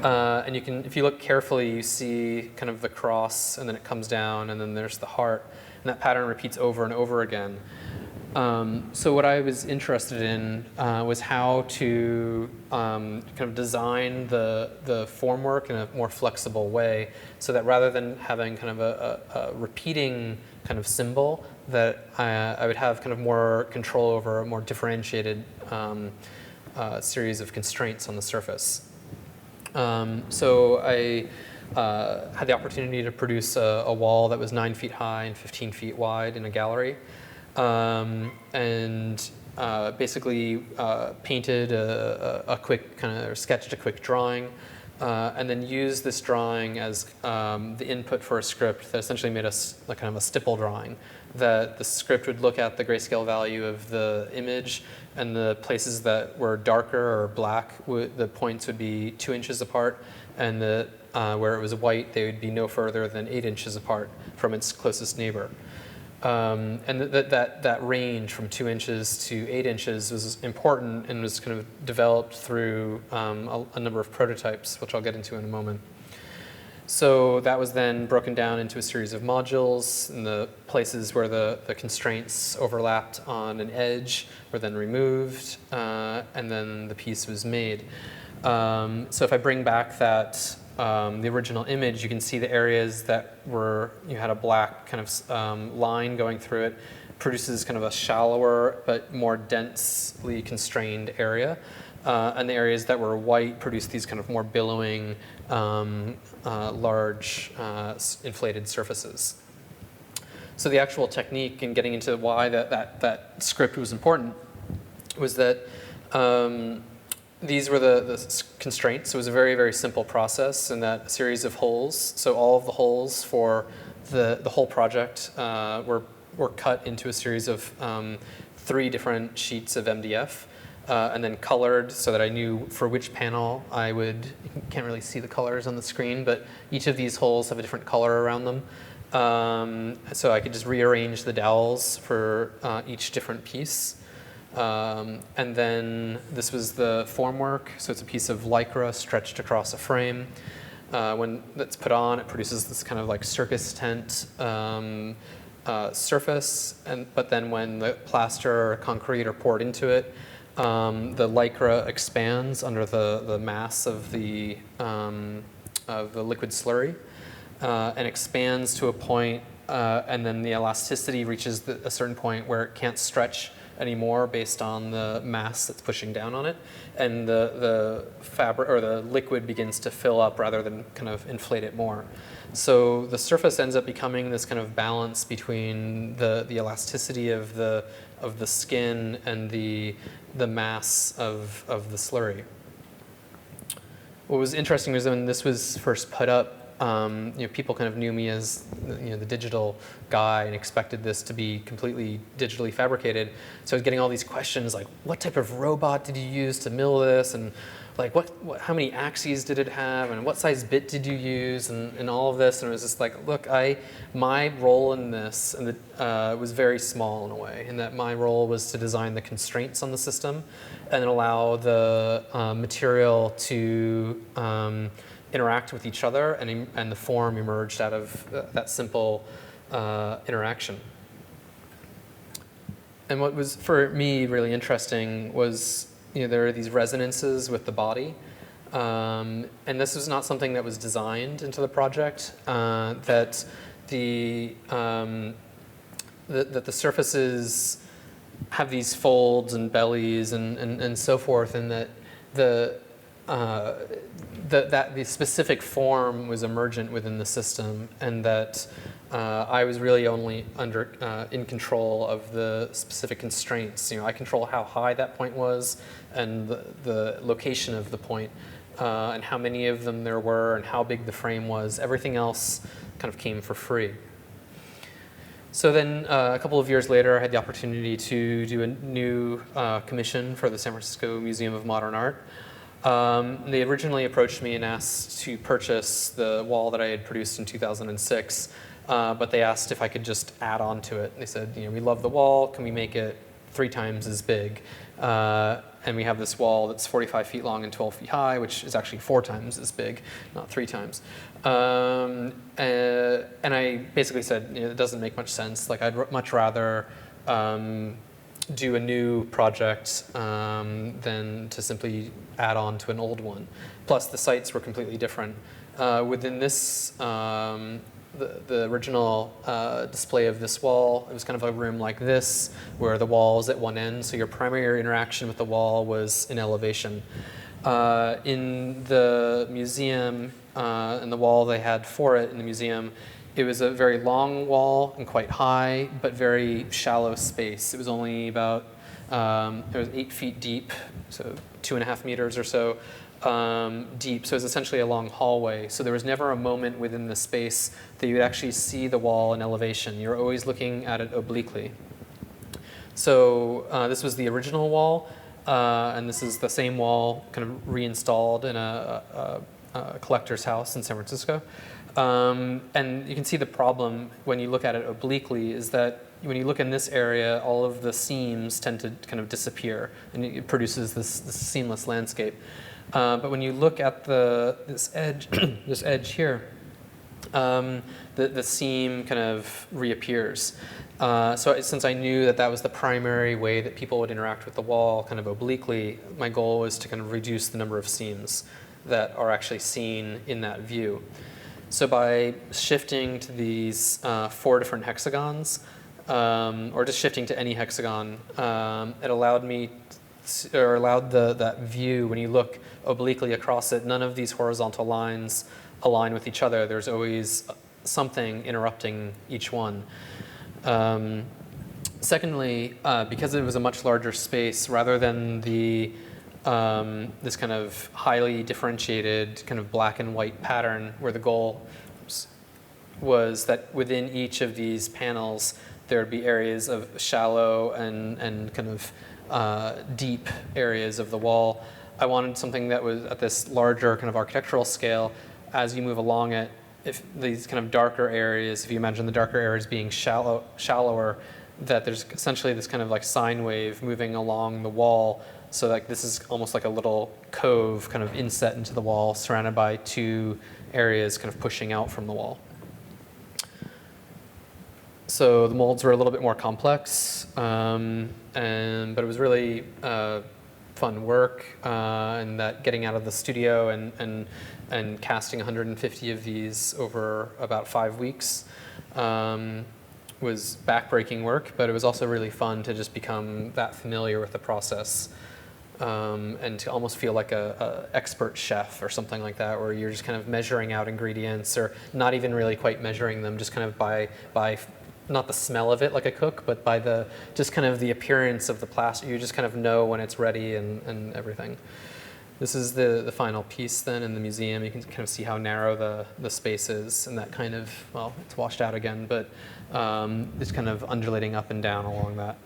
And you can, if you look carefully, you see kind of the cross, and then it comes down, and then there's the heart. And that pattern repeats over and over again. So what I was interested in was how to kind of design the formwork in a more flexible way, so that rather than having kind of a repeating kind of symbol, that I would have kind of more control over a more differentiated series of constraints on the surface. So I had the opportunity to produce a wall that was 9 feet high and 15 feet wide in a gallery. And basically painted a quick or sketched a quick drawing, and then used this drawing as the input for a script that essentially made us like kind of a stipple drawing. That the script would look at the grayscale value of the image, and the places that were darker or black, the points would be 2 inches apart, and where it was white, they would be no further than 8 inches apart from its closest neighbor. And that range from 2 inches to 8 inches was important and was kind of developed through a number of prototypes, which I'll get into in a moment. So that was then broken down into a series of modules, and the places where the constraints overlapped on an edge were then removed, and then the piece was made. So if I bring back that the original image, you can see the areas that had a black kind of line going through it, produces kind of a shallower but more densely constrained area. And the areas that were white produced these kind of more billowing, large inflated surfaces. So the actual technique in getting into why that script was important was that these were the constraints. It was a very, very simple process in that a series of holes. So all of the holes for the whole project were cut into a series of 3 different sheets of MDF, and then colored so that I knew for which panel I would. You can't really see the colors on the screen, but each of these holes have a different color around them. So I could just rearrange the dowels for each different piece. And then this was the formwork. So it's a piece of lycra stretched across a frame. When that's put on, it produces this kind of like circus tent surface. But then when the plaster or concrete are poured into it, the lycra expands under the mass of the liquid slurry, and expands to a point, and then the elasticity reaches a certain point where it can't stretch anymore based on the mass that's pushing down on it, and the fabric or the liquid begins to fill up rather than kind of inflate it more. So the surface ends up becoming this kind of balance between the elasticity of the skin and the mass of the slurry. What was interesting was when this was first put up, people kind of knew me as the digital guy and expected this to be completely digitally fabricated. So I was getting all these questions like, what type of robot did you use to mill this? And like, how many axes did it have? And what size bit did you use? And all of this. And it was just like, look, my role in this was very small in a way, in that my role was to design the constraints on the system and then allow the material to interact with each other, and the form emerged out of that simple interaction. And what was for me really interesting was there are these resonances with the body, and this was not something that was designed into the project. That the surfaces have these folds and bellies and so forth, and that the specific form was emergent within the system, and that I was really only in control of the specific constraints. I control how high that point was, and the location of the point, and how many of them there were, and how big the frame was. Everything else kind of came for free. So then a couple of years later, I had the opportunity to do a new commission for the San Francisco Museum of Modern Art. They originally approached me and asked to purchase the wall that I had produced in 2006, but they asked if I could just add on to it. They said, we love the wall, can we make it 3 times as big? And we have this wall that's 45 feet long and 12 feet high, which is actually 4 times as big, not 3 times. And I basically said, it doesn't make much sense. Like, I'd much rather do a new project than to simply add on to an old one. Plus, the sites were completely different. Within this, the original display of this wall, it was kind of a room like this, where the wall is at one end, so your primary interaction with the wall was in elevation. In the museum, and the wall they had for it in the museum, it was a very long wall and quite high, but very shallow space. It was only about, it was 8 feet deep, so 2.5 meters or so deep. So it was essentially a long hallway. So there was never a moment within the space that you would actually see the wall in elevation. You're always looking at it obliquely. So this was the original wall, and this is the same wall kind of reinstalled in a collector's house in San Francisco. And you can see the problem when you look at it obliquely is that when you look in this area, all of the seams tend to kind of disappear, and it produces this seamless landscape. But when you look at this edge, this edge here, the seam kind of reappears. So since I knew that that was the primary way that people would interact with the wall, kind of obliquely, my goal was to kind of reduce the number of seams that are actually seen in that view. So by shifting to these 4 different hexagons, or just shifting to any hexagon, it allowed me, or allowed that view, when you look obliquely across it, none of these horizontal lines align with each other. There's always something interrupting each one. Secondly, because it was a much larger space, rather than this kind of highly differentiated kind of black and white pattern, where the goal was that within each of these panels there would be areas of shallow and kind of deep areas of the wall. I wanted something that was at this larger kind of architectural scale. As you move along it, if these kind of darker areas, if you imagine the darker areas being shallower, that there's essentially this kind of like sine wave moving along the wall. So like this is almost like a little cove kind of inset into the wall, surrounded by 2 areas kind of pushing out from the wall. So the molds were a little bit more complex, but it was really fun work, and that getting out of the studio and casting 150 of these over about 5 weeks was backbreaking work, but it was also really fun to just become that familiar with the process. And to almost feel like a expert chef or something like that, where you're just kind of measuring out ingredients, or not even really quite measuring them, just kind of by not the smell of it like a cook, but by just kind of the appearance of the plaster. You just kind of know when it's ready and everything. This is the final piece then in the museum. You can kind of see how narrow the space is, and that kind of, well, it's washed out again, but it's kind of undulating up and down along that.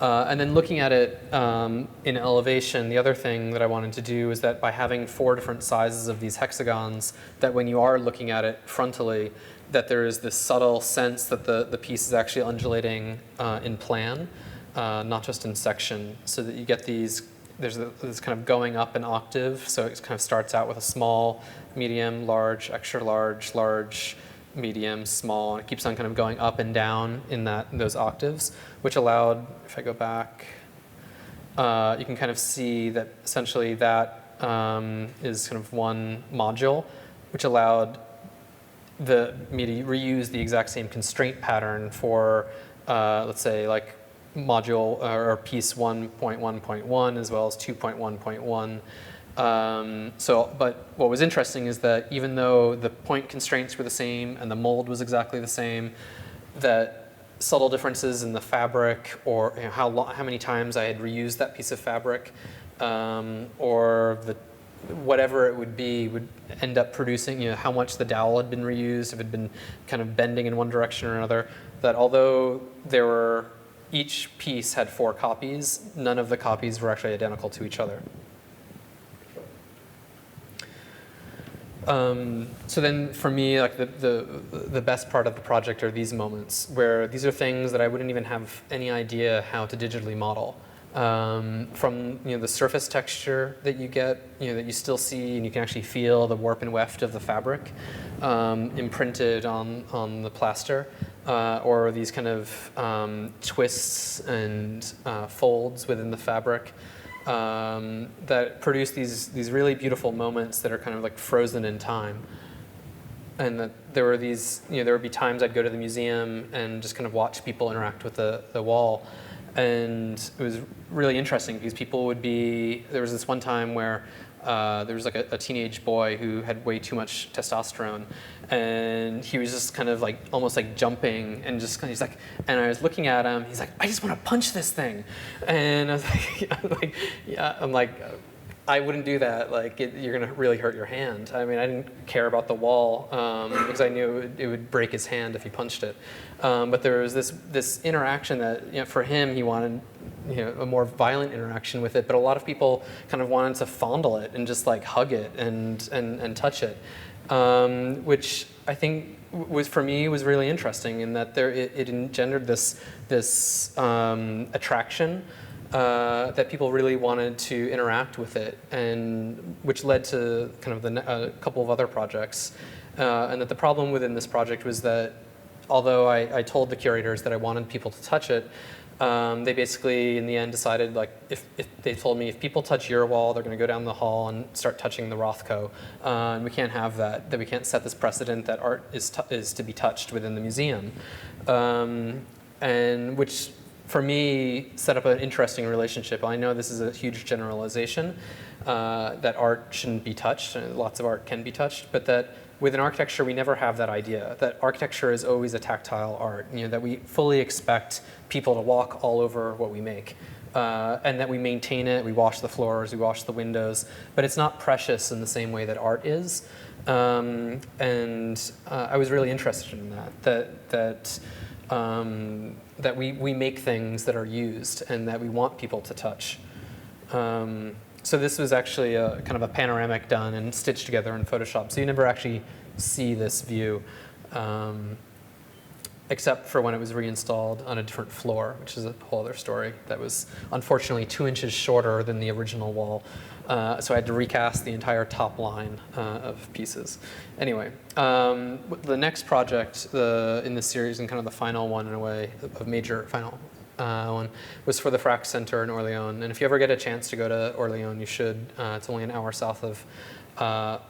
And then looking at it in elevation, the other thing that I wanted to do is that by having 4 different sizes of these hexagons, that when you are looking at it frontally, that there is this subtle sense that the piece is actually undulating in plan, not just in section, so that you get these, there's this kind of going up an octave, so it kind of starts out with a small, medium, large, extra large, large, medium, small, and it keeps on kind of going up and down in those octaves, which allowed, if I go back, you can kind of see that essentially that is kind of one module, which allowed me to reuse the exact same constraint pattern for, let's say, like module or piece 1.1.1 as well as 2.1.1. But what was interesting is that even though the point constraints were the same and the mold was exactly the same, that subtle differences in the fabric, or how many times I had reused that piece of fabric, or whatever it would be, would end up producing, how much the dowel had been reused, if it had been kind of bending in one direction or another, that although each piece had 4 copies, none of the copies were actually identical to each other. So then for me, like the best part of the project are these moments, where these are things that I wouldn't even have any idea how to digitally model. From the surface texture that you get, that you still see, and you can actually feel the warp and weft of the fabric imprinted on the plaster, or these kind of twists and folds within the fabric that produce these really beautiful moments that are kind of like frozen in time. And that there were these, there would be times I'd go to the museum and just kind of watch people interact with the wall. And it was really interesting because people would be, there was this one time where there was like a teenage boy who had way too much testosterone, and he was just kind of like almost like jumping and just kind of, he's like, and I was looking at him, he's like, I just want to punch this thing. And I was like, I'm like, I wouldn't do that. Like, you're going to really hurt your hand. I mean, I didn't care about the wall because I knew it would break his hand if he punched it. But there was this interaction that, for him, he wanted, a more violent interaction with it. But a lot of people kind of wanted to fondle it and just like hug it and touch it, which I think for me was really interesting in that it engendered this attraction. That people really wanted to interact with it, and which led to kind of a couple of other projects. And that the problem within this project was that although I told the curators that I wanted people to touch it, they basically in the end decided, like, if they told me if people touch your wall, they're going to go down the hall and start touching the Rothko. And we can't have that we can't set this precedent that art is to be touched within the museum. And which for me, set up an interesting relationship. I know this is a huge generalization, that art shouldn't be touched, and lots of art can be touched, but that within architecture, we never have that idea, that architecture is always a tactile art, that we fully expect people to walk all over what we make, and that we maintain it, we wash the floors, we wash the windows, but it's not precious in the same way that art is. And I was really interested in that we make things that are used and that we want people to touch. So this was actually a kind of a panoramic done and stitched together in Photoshop. So you never actually see this view, except for when it was reinstalled on a different floor, which is a whole other story. That was unfortunately 2 inches shorter than the original wall. So I had to recast the entire top line of pieces. Anyway, the next project in this series, and kind of the final one in a way, a major final one, was for the Frax Center in Orléans. And if you ever get a chance to go to Orléans, you should. It's only an hour south of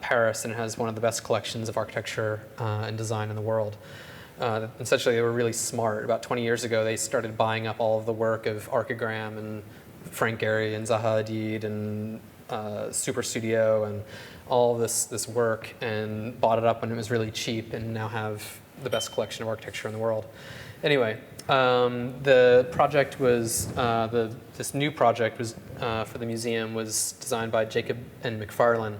Paris, and it has one of the best collections of architecture and design in the world. Essentially, they were really smart. About 20 years ago, they started buying up all of the work of Archigram and Frank Gehry and Zaha Hadid and Super Studio and all of this work, and bought it up when it was really cheap, and now have the best collection of architecture in the world. Anyway, the project was, this new project was for the museum was designed by Jacob and McFarlane.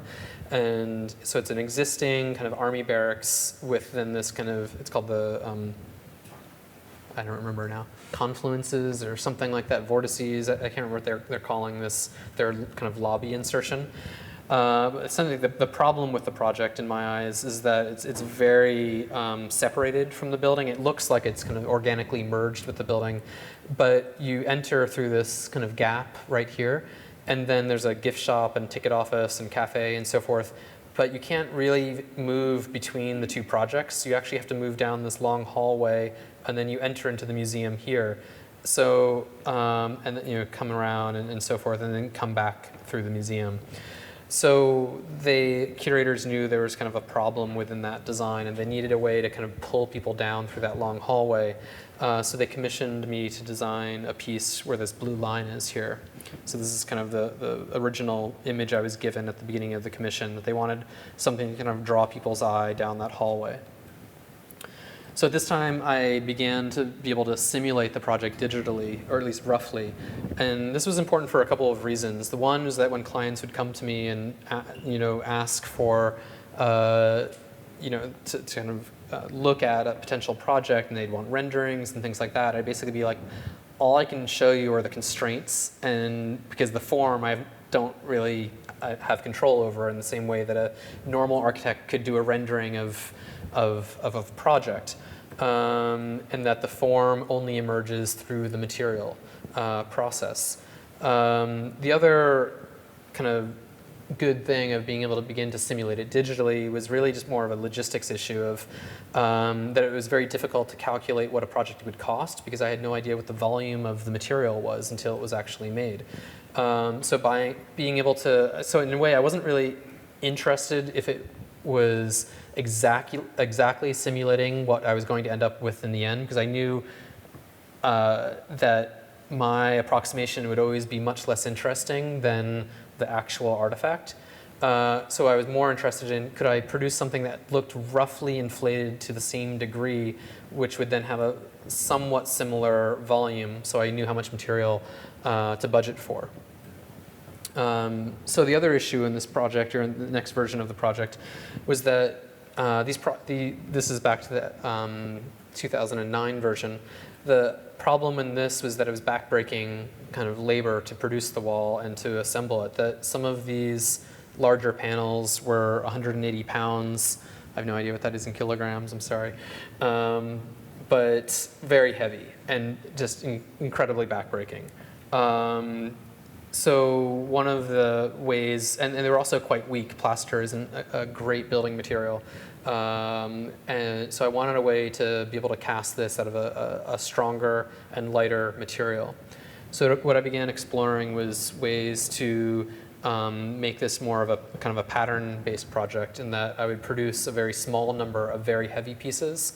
And so it's an existing kind of army barracks within this kind of, it's called the, I don't remember now, confluences or something like that, vortices. I can't remember what they're calling this, their kind of lobby insertion. Essentially, the problem with the project, in my eyes, is that it's very separated from the building. It looks like it's kind of organically merged with the building, but you enter through this kind of gap right here, and then there's a gift shop and ticket office and cafe and so forth, but you can't really move between the two projects. You actually have to move down this long hallway, and then you enter into the museum here. So, and then, come around and so forth, and then come back through the museum. So curators knew there was kind of a problem within that design, and they needed a way to kind of pull people down through that long hallway. So they commissioned me to design a piece where this blue line is here. So this is kind of the original image I was given at the beginning of the commission, that they wanted something to kind of draw people's eye down that hallway. So at this time, I began to be able to simulate the project digitally, or at least roughly. And this was important for a couple of reasons. The one was that when clients would come to me and ask for, to kind of look at a potential project, and they'd want renderings and things like that, I'd basically be like, all I can show you are the constraints, and because the form I don't really have control over in the same way that a normal architect could do a rendering of a project, and that the form only emerges through the material process. The other kind of good thing of being able to begin to simulate it digitally was really just more of a logistics issue of that it was very difficult to calculate what a project would cost because I had no idea what the volume of the material was until it was actually made. So by being able to, so in a way I wasn't really interested if it was exactly simulating what I was going to end up with in the end, because I knew that my approximation would always be much less interesting than the actual artifact. So I was more interested in, could I produce something that looked roughly inflated to the same degree, which would then have a somewhat similar volume, so I knew how much material to budget for. So the other issue in this project, or in the next version of the project, was that this is back to the 2009 version. The problem in this was that it was backbreaking kind of labor to produce the wall and to assemble it. That some of these larger panels were 180 pounds. I have no idea what that is in kilograms, I'm sorry. But very heavy and just incredibly backbreaking. So one of the ways, and they were also quite weak. Plaster isn't a great building material. And so I wanted a way to be able to cast this out of a stronger and lighter material. So what I began exploring was ways to make this more of a kind of a pattern-based project, in that I would produce a very small number of very heavy pieces,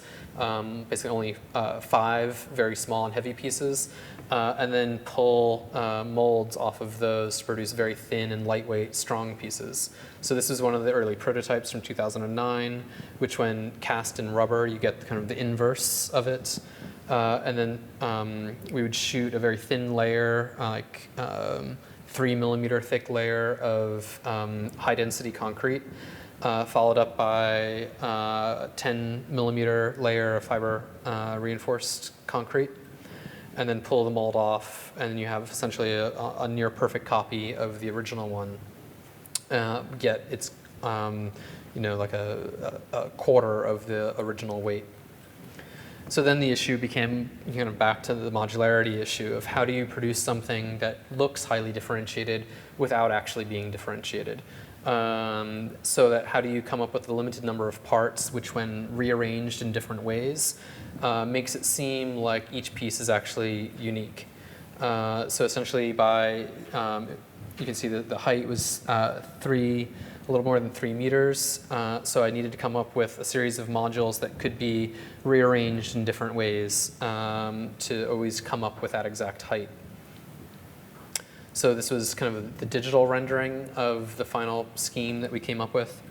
basically only 5 very small and heavy pieces, and then pull molds off of those to produce very thin and lightweight, strong pieces. So this is one of the early prototypes from 2009, which when cast in rubber, you get kind of the inverse of it. And then we would shoot a very thin layer, like 3 millimeter thick layer of high density concrete, followed up by a 10 millimeter layer of fiber reinforced concrete, and then pull the mold off, and you have essentially a near perfect copy of the original one. Yet it's like a quarter of the original weight. So then the issue became kind of back to the modularity issue of how do you produce something that looks highly differentiated without actually being differentiated. So that how do you come up with a limited number of parts which, when rearranged in different ways, makes it seem like each piece is actually unique. So essentially by, you can see that the height was a little more than 3 meters. So I needed to come up with a series of modules that could be rearranged in different ways to always come up with that exact height. So this was kind of the digital rendering of the final scheme that we came up with.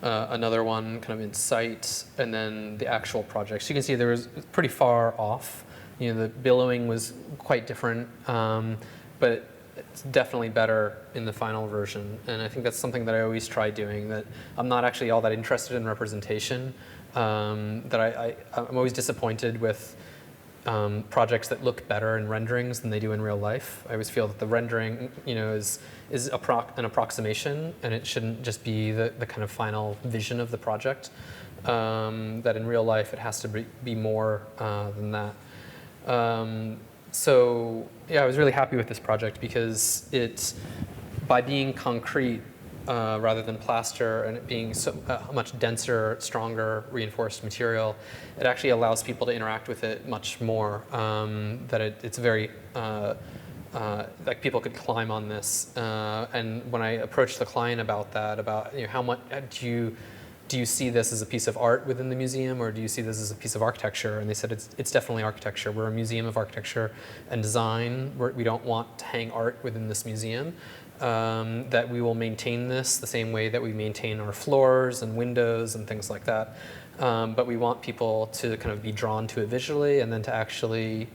Another one kind of in sight, and then the actual project. So you can see there was pretty far off. The billowing was quite different, but it's definitely better in the final version. And I think that's something that I always try doing, that I'm not actually all that interested in representation, that I'm always disappointed with projects that look better in renderings than they do in real life. I always feel that the rendering, is an approximation, and it shouldn't just be the kind of final vision of the project. That in real life it has to be more than that. So yeah, I was really happy with this project because by being concrete rather than plaster, and it being so much denser, stronger, reinforced material, it actually allows people to interact with it much more. That it's very, like people could climb on this. And when I approached the client about that, how much do you see this as a piece of art within the museum, or do you see this as a piece of architecture? And they said it's definitely architecture. We're a museum of architecture and design. We don't want to hang art within this museum. That we will maintain this the same way that we maintain our floors and windows and things like that. But we want people to kind of be drawn to it visually, and then to actually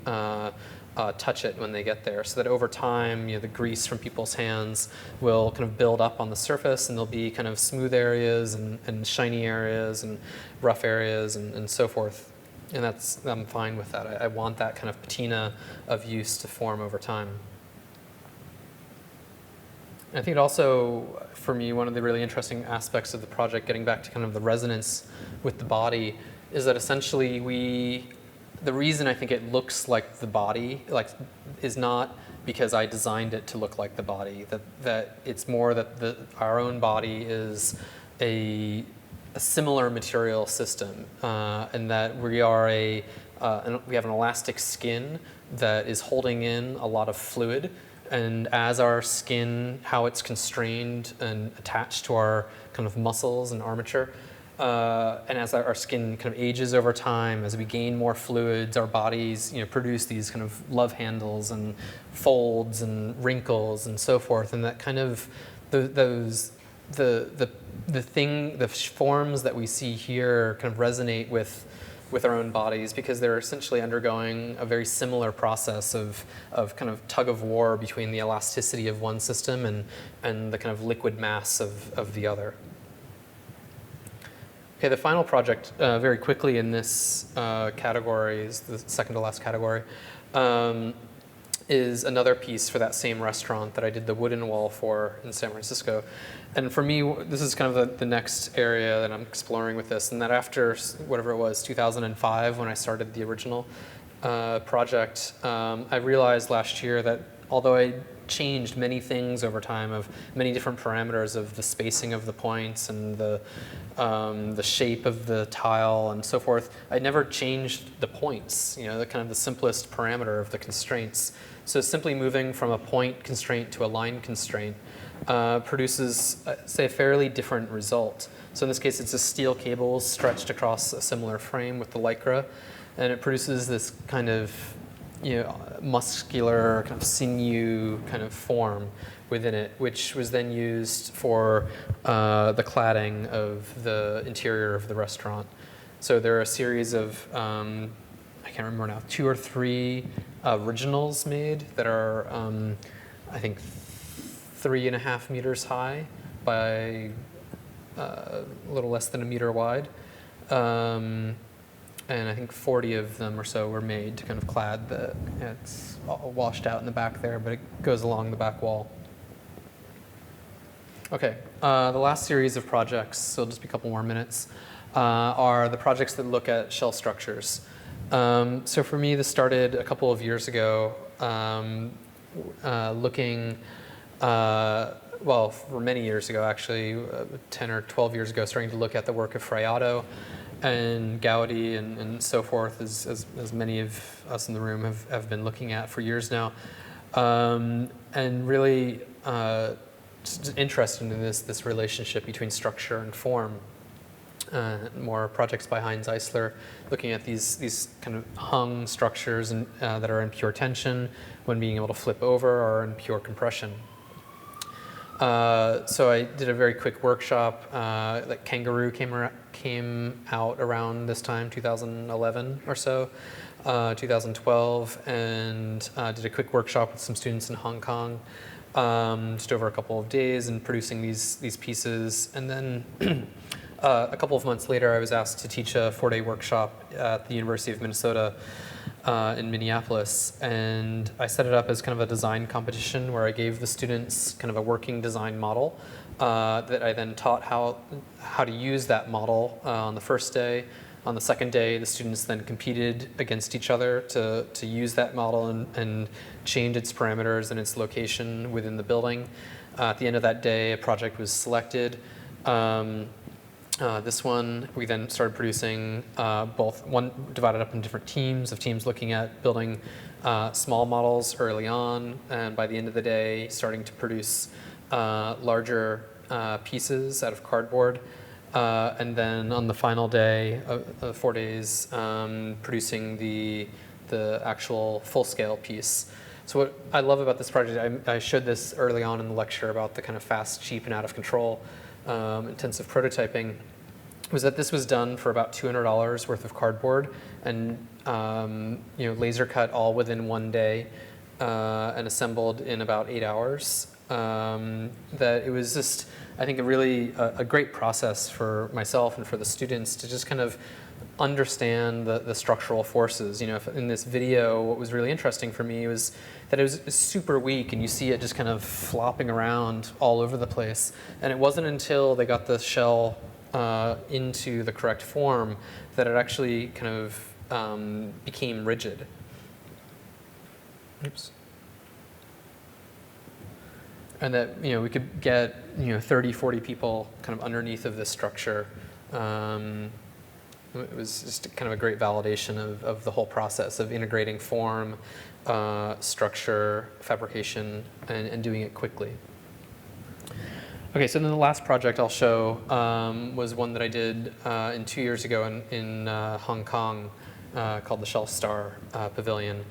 touch it when they get there, so that over time, the grease from people's hands will kind of build up on the surface, and there'll be kind of smooth areas and shiny areas and rough areas and so forth. And I'm fine with that. I want that kind of patina of use to form over time. I think it also, for me, one of the really interesting aspects of the project, getting back to kind of the resonance with the body, is that essentially the reason I think it looks like the body, is not because I designed it to look like the body. That it's more that our own body is a similar material system, and that we are we have an elastic skin that is holding in a lot of fluid. And as our skin, how it's constrained and attached to our kind of muscles and armature, and as our skin kind of ages over time, as we gain more fluids, our bodies, produce these kind of love handles and folds and wrinkles and so forth. And that kind of the forms that we see here kind of resonate with our own bodies, because they're essentially undergoing a very similar process of kind of tug of war between the elasticity of one system and the kind of liquid mass of the other. Okay, the final project, very quickly in this category, is the second to last category, is another piece for that same restaurant that I did the wooden wall for in San Francisco. And for me, this is kind of the next area that I'm exploring with this, and that after, whatever it was, 2005, when I started the original project, I realized last year that although I changed many things over time, of many different parameters of the spacing of the points and the shape of the tile and so forth, I never changed the points, the kind of the simplest parameter of the constraints. So simply moving from a point constraint to a line constraint produces, say, a fairly different result. So in this case, it's a steel cable stretched across a similar frame with the Lycra, and it produces this kind of muscular, kind of sinew kind of form within it, which was then used for the cladding of the interior of the restaurant. So there are a series of, I can't remember now, 2 or 3 originals made that are, I think, 3.5 meters high by a little less than a meter wide. And I think 40 of them or so were made to kind of clad it's all washed out in the back there, but it goes along the back wall. Okay, the last series of projects, so it'll just be a couple more minutes, are the projects that look at shell structures. So for me, this started a couple of years ago, looking, well, for many years ago, actually, 10 or 12 years ago, starting to look at the work of Friato and Gaudi and so forth, as many of us in the room have been looking at for years now, and really just interested in this relationship between structure and form. More projects by Heinz Eisler, looking at these kind of hung structures that are in pure tension when being able to flip over, or in pure compression. So I did a very quick workshop. Like Kangaroo came out around this time, 2011 or so, 2012, and did a quick workshop with some students in Hong Kong, just over a couple of days, and producing these pieces. And then a couple of months later, I was asked to teach a 4-day workshop at the University of Minnesota in Minneapolis, and I set it up as kind of a design competition where I gave the students kind of a working design model that I then taught how to use that model on the first day. On the second day, the students then competed against each other to use that model and change its parameters and its location within the building. At the end of that day, a project was selected. This one, we then started producing one divided up in different teams, of teams looking at building small models early on, and by the end of the day, starting to produce larger pieces out of cardboard. And then on the final day, 4 days, producing the actual full-scale piece. So what I love about this project, I showed this early on in the lecture about the kind of fast, cheap, and out of control intensive prototyping, was that this was done for about $200 worth of cardboard, and laser cut all within 1 day, and assembled in about 8 hours. That it was just, I think, a great process for myself and for the students to just kind of understand the structural forces. In this video, what was really interesting for me was that it was super weak, and you see it just kind of flopping around all over the place. And it wasn't until they got the shell into the correct form that it actually kind of became rigid. Oops. and that we could get 30, 40 people kind of underneath of this structure. It was just kind of a great validation of the whole process of integrating form, structure, fabrication, and doing it quickly. Okay, so then the last project I'll show was one that I did 2 years ago in Hong Kong called the Shelf Star Pavilion.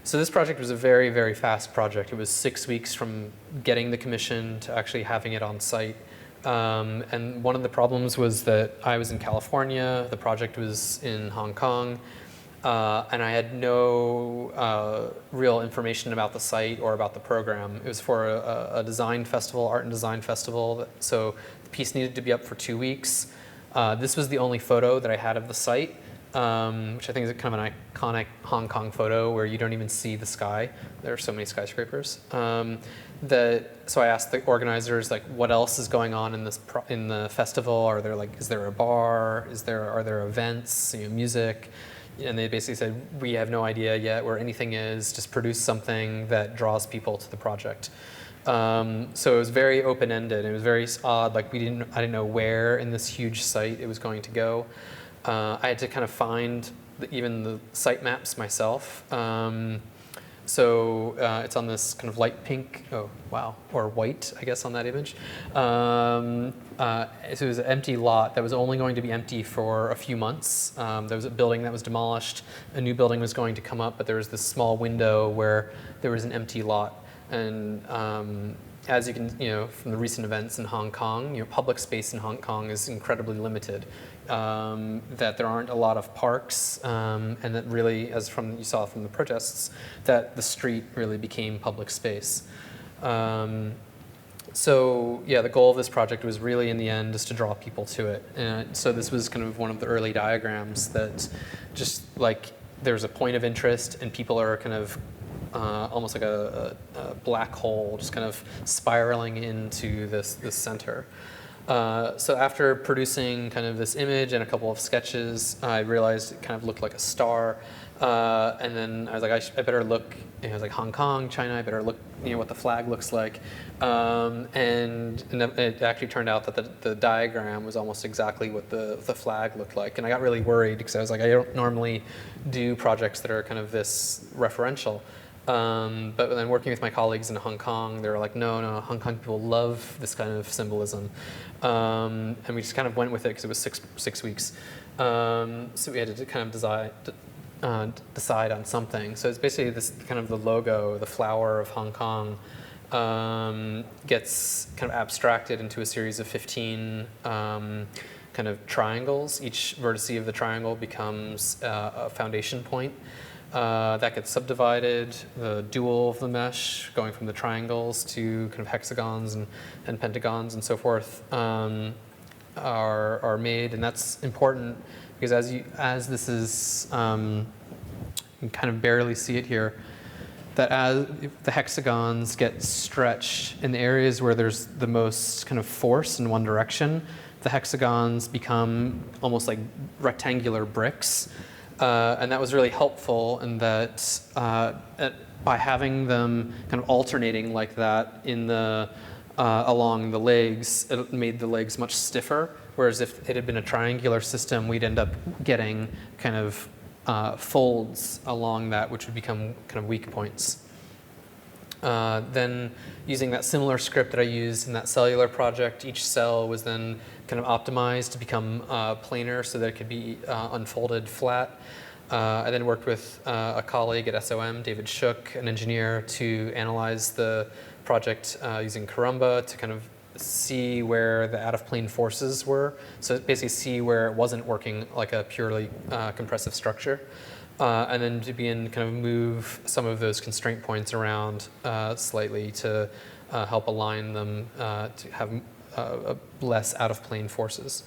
So this project was a very, very fast project. It was 6 weeks from getting the commission to actually having it on site. And one of the problems was that I was in California, the project was in Hong Kong, and I had no real information about the site or about the program. It was for a design festival, art and design festival, so the piece needed to be up for 2 weeks. This was the only photo that I had of the site, which I think is kind of an iconic Hong Kong photo where you don't even see the sky. There are so many skyscrapers. So I asked the organizers, like, what else is going on in the festival? Is there a bar? Are there events, music? And they basically said, we have no idea yet where anything is. Just produce something that draws people to the project. So it was very open-ended. It was very odd. Like I didn't know where in this huge site it was going to go. I had to kind of find even the site maps myself. So it's on this kind of light pink, or white, I guess, on that image. So it was an empty lot that was only going to be empty for a few months. There was a building that was demolished. A new building was going to come up, but there was this small window where there was an empty lot. And as you can, from the recent events in Hong Kong, public space in Hong Kong is incredibly limited. That there aren't a lot of parks, and that really, as you saw from the protests, that the street really became public space. So yeah, the goal of this project was really, in the end, just to draw people to it. And so this was kind of one of the early diagrams that just like there's a point of interest, and people are kind of almost like a black hole, just kind of spiraling into this center. So after producing kind of this image and a couple of sketches, I realized it kind of looked like a star. And then I was like, I better look, I was like, Hong Kong, China, I better look, what the flag looks like. And it actually turned out that the diagram was almost exactly what the flag looked like. And I got really worried because I was like, I don't normally do projects that are kind of this referential. But then working with my colleagues in Hong Kong, they were like, no, Hong Kong people love this kind of symbolism. And we just kind of went with it because it was six weeks. So we had to kind of decide on something. So it's basically this kind of the logo, the flower of Hong Kong, gets kind of abstracted into a series of 15 kind of triangles. Each vertice of the triangle becomes a foundation point. That gets subdivided, the dual of the mesh, going from the triangles to kind of hexagons and pentagons and so forth, are made, and that's important because as this is, you can kind of barely see it here, that as the hexagons get stretched in the areas where there's the most kind of force in one direction, the hexagons become almost like rectangular bricks. And that was really helpful in that by having them kind of alternating like that in along the legs, it made the legs much stiffer. Whereas if it had been a triangular system, we'd end up getting kind of folds along that, which would become kind of weak points. Then using that similar script that I used in that cellular project, each cell was then kind of optimized to become planar so that it could be unfolded flat. I then worked with a colleague at SOM, David Shook, an engineer, to analyze the project using Karumba to kind of see where the out-of-plane forces were. So basically see where it wasn't working like a purely compressive structure. And then to begin kind of move some of those constraint points around slightly to help align them to have less out-of-plane forces.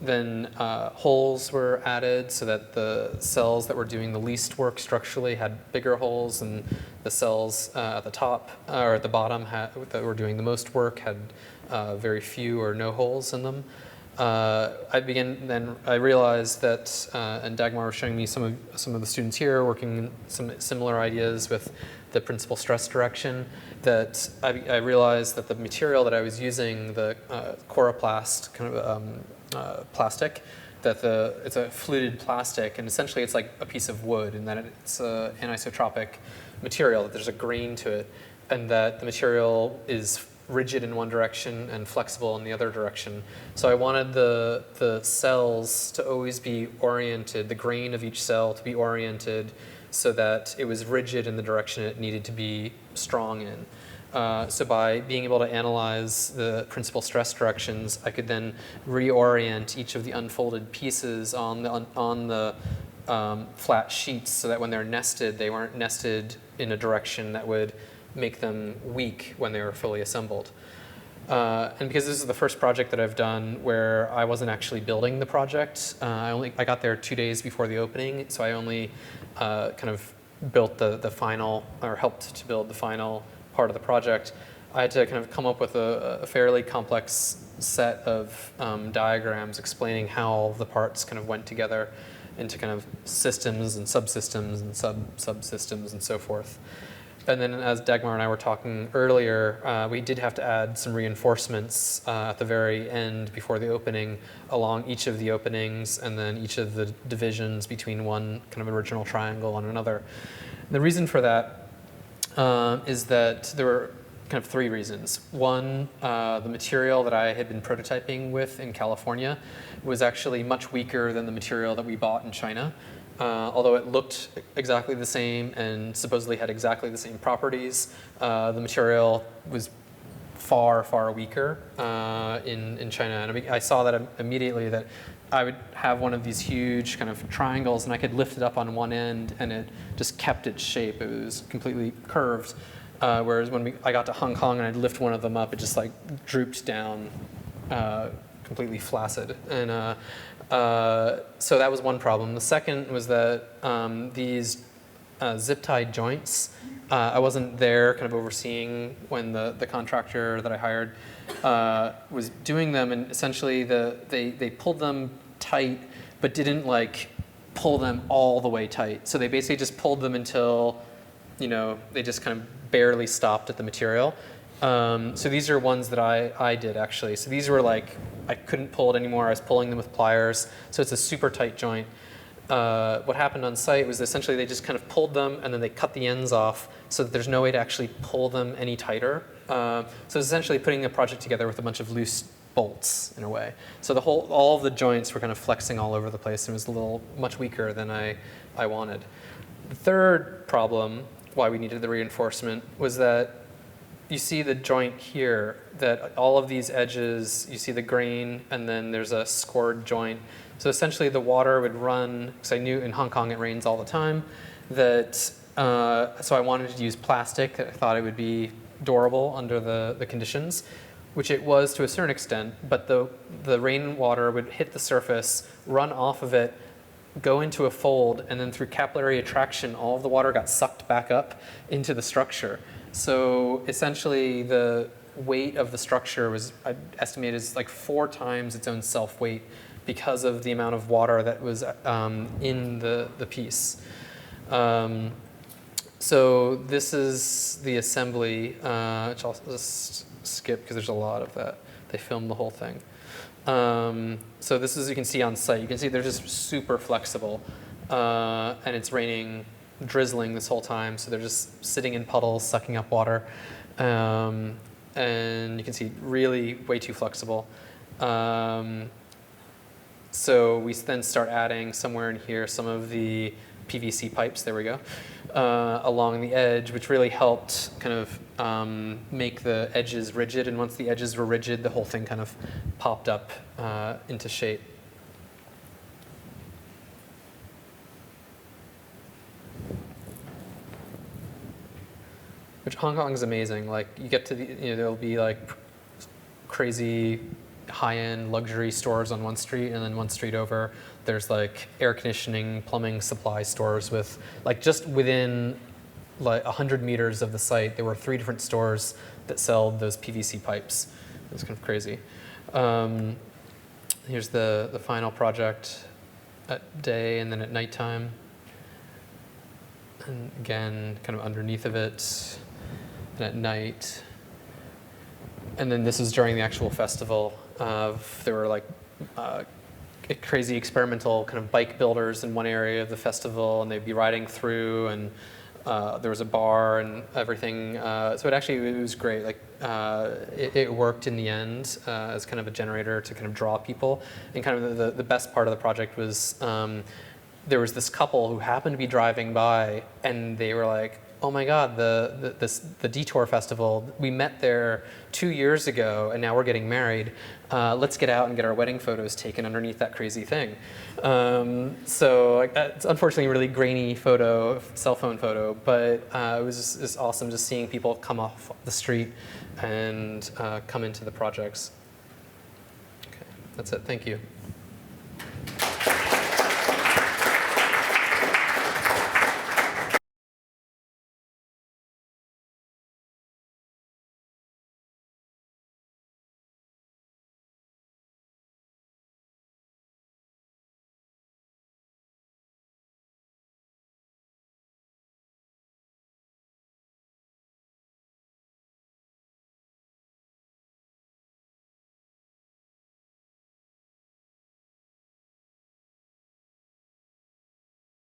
Then holes were added so that the cells that were doing the least work structurally had bigger holes, and the cells at the top or at the bottom that were doing the most work had very few or no holes in them. I realized that, and Dagmar was showing me some of the students here working some similar ideas with the principal stress direction, that I realized that the material that I was using, the coroplast kind of plastic, that it's a fluted plastic, and essentially it's like a piece of wood, and that it's an anisotropic material, that there's a grain to it, and that the material is rigid in one direction and flexible in the other direction. So I wanted the cells to always be oriented, the grain of each cell to be oriented so that it was rigid in the direction it needed to be strong in. So by being able to analyze the principal stress directions, I could then reorient each of the unfolded pieces on the flat sheets so that when they're nested, they weren't nested in a direction that would make them weak when they were fully assembled. And because this is the first project that I've done where I wasn't actually building the project, I got there 2 days before the opening, so I only kind of built the final, or helped to build the final part of the project. I had to kind of come up with a fairly complex set of diagrams explaining how the parts kind of went together into kind of systems and subsystems and subsystems and so forth. And then as Dagmar and I were talking earlier, we did have to add some reinforcements at the very end before the opening along each of the openings and then each of the divisions between one kind of original triangle and another. And the reason for that is that there were kind of 3 reasons. One, the material that I had been prototyping with in California was actually much weaker than the material that we bought in China. Although it looked exactly the same and supposedly had exactly the same properties, the material was far, far weaker in China. And I saw that immediately, that I would have one of these huge kind of triangles and I could lift it up on one end and it just kept its shape. It was completely curved. Whereas when I got to Hong Kong and I'd lift one of them up, it just like drooped down completely flaccid. And so that was one problem. The second was that these zip-tied joints, I wasn't there kind of overseeing when the contractor that I hired was doing them, and essentially they pulled them tight but didn't like pull them all the way tight. So they basically just pulled them until, they just kind of barely stopped at the material. So these are ones that I did actually. So these were like, I couldn't pull it anymore. I was pulling them with pliers. So it's a super tight joint. What happened on site was essentially they just kind of pulled them and then they cut the ends off so that there's no way to actually pull them any tighter. So it's essentially putting a project together with a bunch of loose bolts in a way. So all of the joints were kind of flexing all over the place and it was much weaker than I wanted. The third problem, why we needed the reinforcement, was that you see the joint here, that all of these edges, you see the grain, and then there's a scored joint. So essentially the water would run, because I knew in Hong Kong it rains all the time, so I wanted to use plastic. I thought it would be durable under the conditions, which it was to a certain extent, but the rainwater would hit the surface, run off of it, go into a fold, and then through capillary attraction, all of the water got sucked back up into the structure. So essentially the weight of the structure was estimated as like 4 times its own self-weight because of the amount of water that was in the piece. So this is the assembly, which I'll just skip because there's a lot of that. They filmed the whole thing. So this is, you can see on site, you can see they're just super flexible and it's drizzling this whole time, so they're just sitting in puddles, sucking up water. And you can see really way too flexible. So we then start adding somewhere in here some of the PVC pipes, there we go, along the edge, which really helped kind of make the edges rigid. And once the edges were rigid, the whole thing kind of popped up into shape. Which Hong Kong is amazing. Like you get to there'll be like crazy high-end luxury stores on one street, and then one street over there's like air conditioning, plumbing supply stores with like just within like 100 meters of the site there were 3 different stores that sell those PVC pipes. It was kind of crazy. Here's the final project at day and then at nighttime. And again, kind of underneath of it, and at night. And then this is during the actual festival. There were like crazy experimental kind of bike builders in one area of the festival, and they'd be riding through, and there was a bar and everything. So it was great. Like it worked in the end as kind of a generator to kind of draw people. And kind of the best part of the project was there was this couple who happened to be driving by, and they were like, oh my God, the Detour Festival, we met there 2 years ago, and now we're getting married. Let's get out and get our wedding photos taken underneath that crazy thing. So it's unfortunately a really grainy photo, cell phone photo, but it was just awesome just seeing people come off the street and come into the projects. Okay, that's it. Thank you.